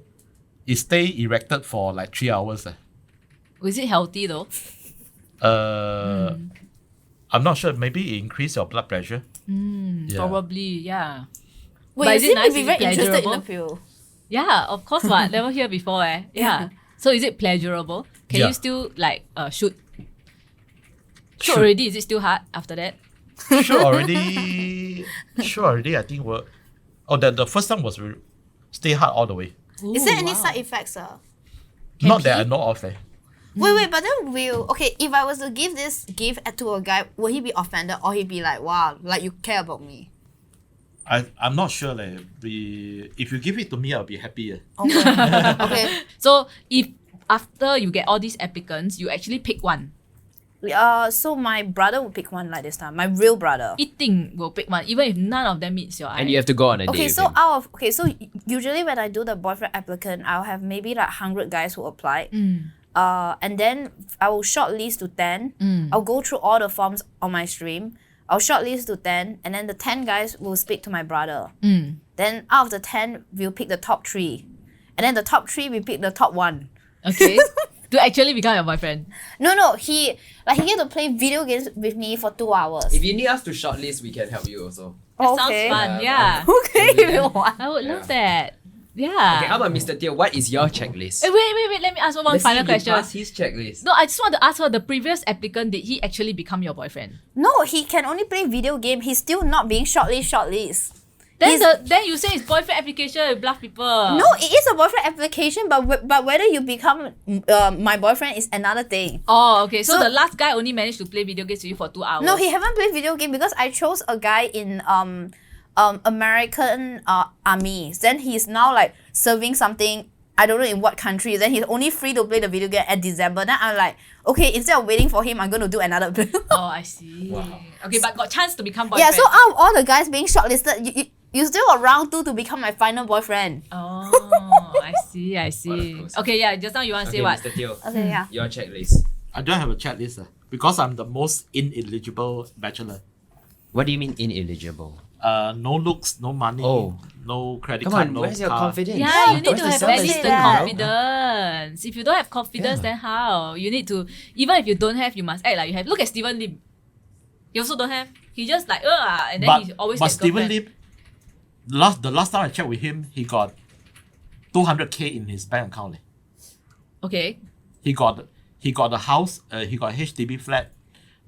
Speaker 2: it stay erected for like 3 hours.
Speaker 1: Was it healthy though?
Speaker 2: I'm not sure. Maybe it increase your blood pressure. Yeah.
Speaker 1: Probably, yeah.
Speaker 3: Wait,
Speaker 1: But
Speaker 3: you
Speaker 1: is it
Speaker 3: seem
Speaker 1: nice?
Speaker 3: to be
Speaker 1: Is
Speaker 3: very
Speaker 1: it
Speaker 3: interested in the
Speaker 1: pleasurable?
Speaker 3: pill.
Speaker 1: Yeah, of course. What? Never hear before, eh? Yeah. So is it pleasurable? Can
Speaker 2: Yeah.
Speaker 1: you still like shoot? Shoot
Speaker 2: Shoot.
Speaker 1: already? Is it still hard after that?
Speaker 2: Sure already. I think work. Oh, the first time was stay hard all the way.
Speaker 3: Is there
Speaker 1: Ooh,
Speaker 3: any
Speaker 1: wow.
Speaker 3: side effects?
Speaker 2: Not that I
Speaker 1: pee?
Speaker 2: know of.
Speaker 3: Wait, but then if I was to give this gift to a guy, will he be offended or he be like, wow, like you care about me?
Speaker 2: I'm not sure. If you give it to me, I'll be happy.
Speaker 3: Okay. Okay.
Speaker 1: So if after you get all these applicants, you actually pick one.
Speaker 3: So my brother will pick one like this time. My real brother.
Speaker 1: Eating will pick one, even if none of them meets your eye.
Speaker 4: And you have to go on a
Speaker 3: Okay,
Speaker 4: date.
Speaker 3: so
Speaker 4: with him.
Speaker 3: usually when I do the boyfriend applicant, I'll have maybe like 100 guys who apply. and then I will shortlist to 10. I'll go through all the forms on my stream. I'll shortlist to 10, and then the 10 guys will speak to my brother. Then out of the 10, we'll pick the top 3. And then the top 3, we pick the top 1.
Speaker 1: Okay. To actually become your boyfriend.
Speaker 3: No, he get to play video games with me for 2 hours.
Speaker 4: If you need us to shortlist, we can help you also.
Speaker 1: That sounds fun, yeah.
Speaker 3: Okay, if you want.
Speaker 1: I would love that. Yeah.
Speaker 4: Okay, how about Mr. Teo? What is your checklist?
Speaker 1: Wait. Let me ask one final question.
Speaker 4: Pass his checklist.
Speaker 1: No, I just want to ask her, the previous applicant, did he actually become your boyfriend?
Speaker 3: No, he can only play video game. He's still not being shortlist.
Speaker 1: Then you say it's boyfriend application, you bluff people.
Speaker 3: No, it is a boyfriend application, but whether you become my boyfriend is another thing.
Speaker 1: Oh, okay. So the last guy only managed to play video games with you for 2 hours.
Speaker 3: No, he haven't played video game because I chose a guy in American army. Then he's now like serving something, I don't know in what country. Then he's only free to play the video game at December. Then I'm like, okay, instead of waiting for him, I'm going to do another play.
Speaker 1: Oh, I see. Wow. Okay, but got chance to become
Speaker 3: Yeah,
Speaker 1: boyfriend.
Speaker 3: so out of all the guys being shortlisted, you still got round 2 to become my final boyfriend.
Speaker 1: Oh, I see.
Speaker 4: What a
Speaker 1: Okay, yeah, just now you want to say what?
Speaker 4: Mr. Teo,
Speaker 3: Okay, yeah.
Speaker 4: your checklist.
Speaker 2: I don't have a checklist because I'm the most ineligible bachelor.
Speaker 4: What do you mean ineligible?
Speaker 2: No looks, no money,
Speaker 4: Oh.
Speaker 2: no credit
Speaker 4: Come
Speaker 2: card,
Speaker 4: on,
Speaker 2: no
Speaker 4: where's your
Speaker 2: car.
Speaker 4: confidence?
Speaker 1: Yeah, you need
Speaker 4: Where's
Speaker 1: to
Speaker 4: the
Speaker 1: have at least the
Speaker 4: self-esteem?
Speaker 1: confidence. If you don't have confidence, then how? You need to, even if you don't have, you must act like you have. Look at Steven Lim. He also don't have. He just like, and then he always
Speaker 2: But
Speaker 1: gets
Speaker 2: Steven
Speaker 1: girlfriend.
Speaker 2: Lim, the last time I checked with him, he got 200K in his bank account.
Speaker 1: Okay.
Speaker 2: He got a house, he got a HDB flat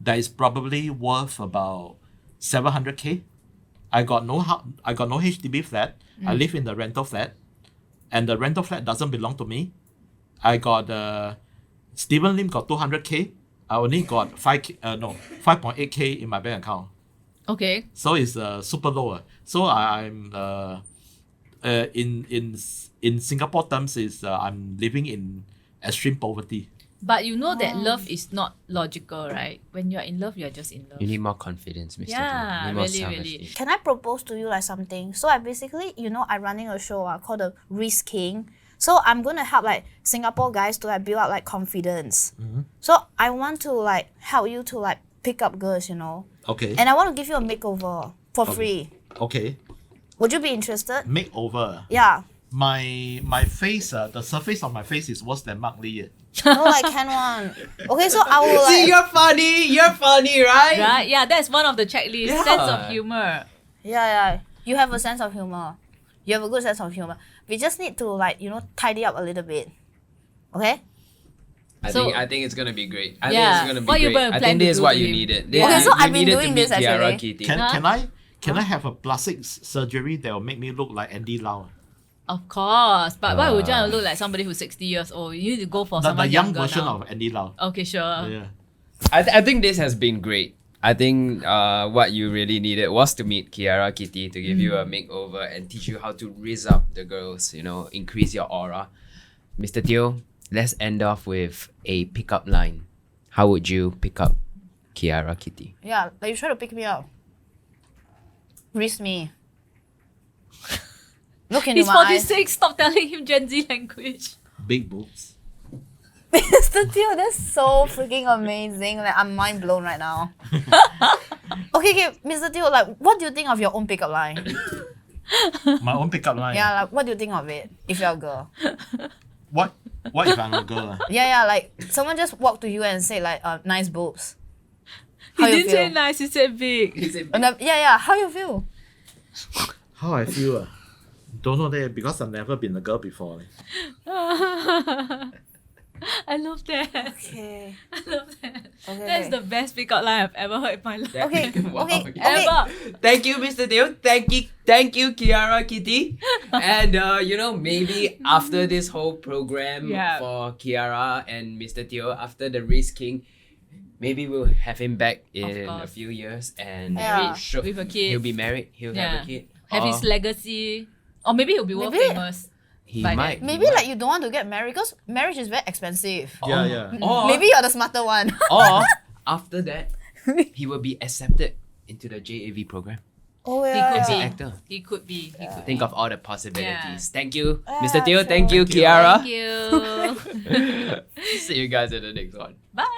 Speaker 2: that is probably worth about 700K. I got no HDB flat. I live in the rental flat, and the rental flat doesn't belong to me. I got Steven Lim got 200K. I only got 5.8K in my bank account.
Speaker 1: Okay.
Speaker 2: So it's super low. So I'm in Singapore terms is I'm living in extreme poverty.
Speaker 1: But you know that love is not logical, right? When you're in love, you're just in love.
Speaker 4: You need more confidence, Mr. Teo.
Speaker 1: Yeah,
Speaker 4: You need more
Speaker 1: really,
Speaker 4: self-esteem.
Speaker 1: really.
Speaker 3: Can I propose to you like something? So I basically, I'm running a show called the Risk King. So I'm gonna help like Singapore guys to like build up like confidence. So I want to like help you to like pick up girls,
Speaker 2: Okay.
Speaker 3: And I want to give you a makeover for free.
Speaker 2: Okay.
Speaker 3: Would you be interested?
Speaker 2: Makeover.
Speaker 3: Yeah.
Speaker 2: My face, the surface of my face is worse than Mark Lee.
Speaker 3: No, like can one. Okay, so I will
Speaker 4: See,
Speaker 3: like.
Speaker 4: you're funny, right?
Speaker 1: Right? Yeah, that's one of the checklists.
Speaker 4: Yeah.
Speaker 1: Sense of humor.
Speaker 3: Yeah. You have a sense of humor. You have a good sense of humor. We just need to like tidy up a little bit. Okay.
Speaker 4: I think it's gonna be great. I
Speaker 1: Yeah.
Speaker 4: think it's gonna be
Speaker 1: What you
Speaker 4: great.
Speaker 1: gonna
Speaker 4: I
Speaker 1: plan
Speaker 4: think
Speaker 1: to
Speaker 4: this is
Speaker 1: do
Speaker 4: what
Speaker 1: to
Speaker 4: you
Speaker 1: him?
Speaker 4: needed.
Speaker 1: Okay,
Speaker 3: so
Speaker 4: You
Speaker 3: I've been
Speaker 4: needed to
Speaker 3: doing
Speaker 4: meet
Speaker 3: this actually.
Speaker 4: Kiaraakitty.
Speaker 2: Can I have a plastic surgery that will make me look like Andy Lau?
Speaker 1: Of course. But why would you want to look like somebody who's 60 years old? You need to go for
Speaker 2: The
Speaker 1: someone
Speaker 2: young
Speaker 1: younger
Speaker 2: version
Speaker 1: now.
Speaker 2: of Andy Lau.
Speaker 1: Okay, sure.
Speaker 2: Yeah.
Speaker 4: I think this has been great. I think what you really needed was to meet Kiaraakitty to give you a makeover and teach you how to rizz up the girls, increase your aura. Mr. Teo, let's end off with a pickup line. How would you pick up Kiaraakitty?
Speaker 3: Yeah, like you try to pick me up. Risk me. Look into
Speaker 1: He's
Speaker 3: my eyes.
Speaker 1: 46. Stop telling him Gen Z language.
Speaker 2: Big boobs.
Speaker 3: Mr. Teo, that's so freaking amazing. Like I'm mind blown right now. Okay, Mr. Teo, like what do you think of your own pickup line?
Speaker 2: My own pickup line.
Speaker 3: Yeah, like what do you think of it if you're a girl?
Speaker 2: What if I'm a girl?
Speaker 3: Yeah, like someone just walked to you and say like nice boobs.
Speaker 1: He
Speaker 3: How you
Speaker 1: didn't say
Speaker 3: feel?
Speaker 1: nice, he said big.
Speaker 3: And then, yeah, how you feel?
Speaker 2: How I feel? Don't know that because I've never been a girl before.
Speaker 1: I love that.
Speaker 3: Okay.
Speaker 1: I love that.
Speaker 3: Okay.
Speaker 1: That's the best pickup line I've ever heard in my life.
Speaker 3: Okay.
Speaker 4: Wow.
Speaker 3: Okay.
Speaker 1: Ever.
Speaker 4: Thank you, Mr. Teo. Thank you, Kiaraakitty. And maybe after this whole program
Speaker 1: Yeah.
Speaker 4: for Kiara and Mr. Teo, after the Race King, maybe we'll have him back in a
Speaker 1: course.
Speaker 4: few years and
Speaker 3: Yeah.
Speaker 1: With a kid.
Speaker 4: he'll be married. He'll have
Speaker 1: Yeah.
Speaker 4: a kid.
Speaker 1: Have his legacy. Or maybe he'll be world
Speaker 3: Maybe-
Speaker 1: famous.
Speaker 4: He
Speaker 1: By
Speaker 4: might.
Speaker 3: Maybe like you don't want to get married because marriage is very expensive.
Speaker 2: Yeah.
Speaker 4: Or,
Speaker 3: Maybe you're the smarter one.
Speaker 4: or after that, he will be accepted into the JAV program
Speaker 3: Oh
Speaker 1: He
Speaker 3: yeah.
Speaker 1: could
Speaker 4: as
Speaker 1: be.
Speaker 4: an actor.
Speaker 1: He could be. He could
Speaker 4: Think of all the possibilities.
Speaker 1: Yeah.
Speaker 4: Thank you,
Speaker 3: Yeah,
Speaker 4: Mr. Teo.
Speaker 3: sure.
Speaker 4: Thank you,
Speaker 1: be.
Speaker 4: Kiara.
Speaker 1: Thank you.
Speaker 4: See you guys in the next one.
Speaker 1: Bye.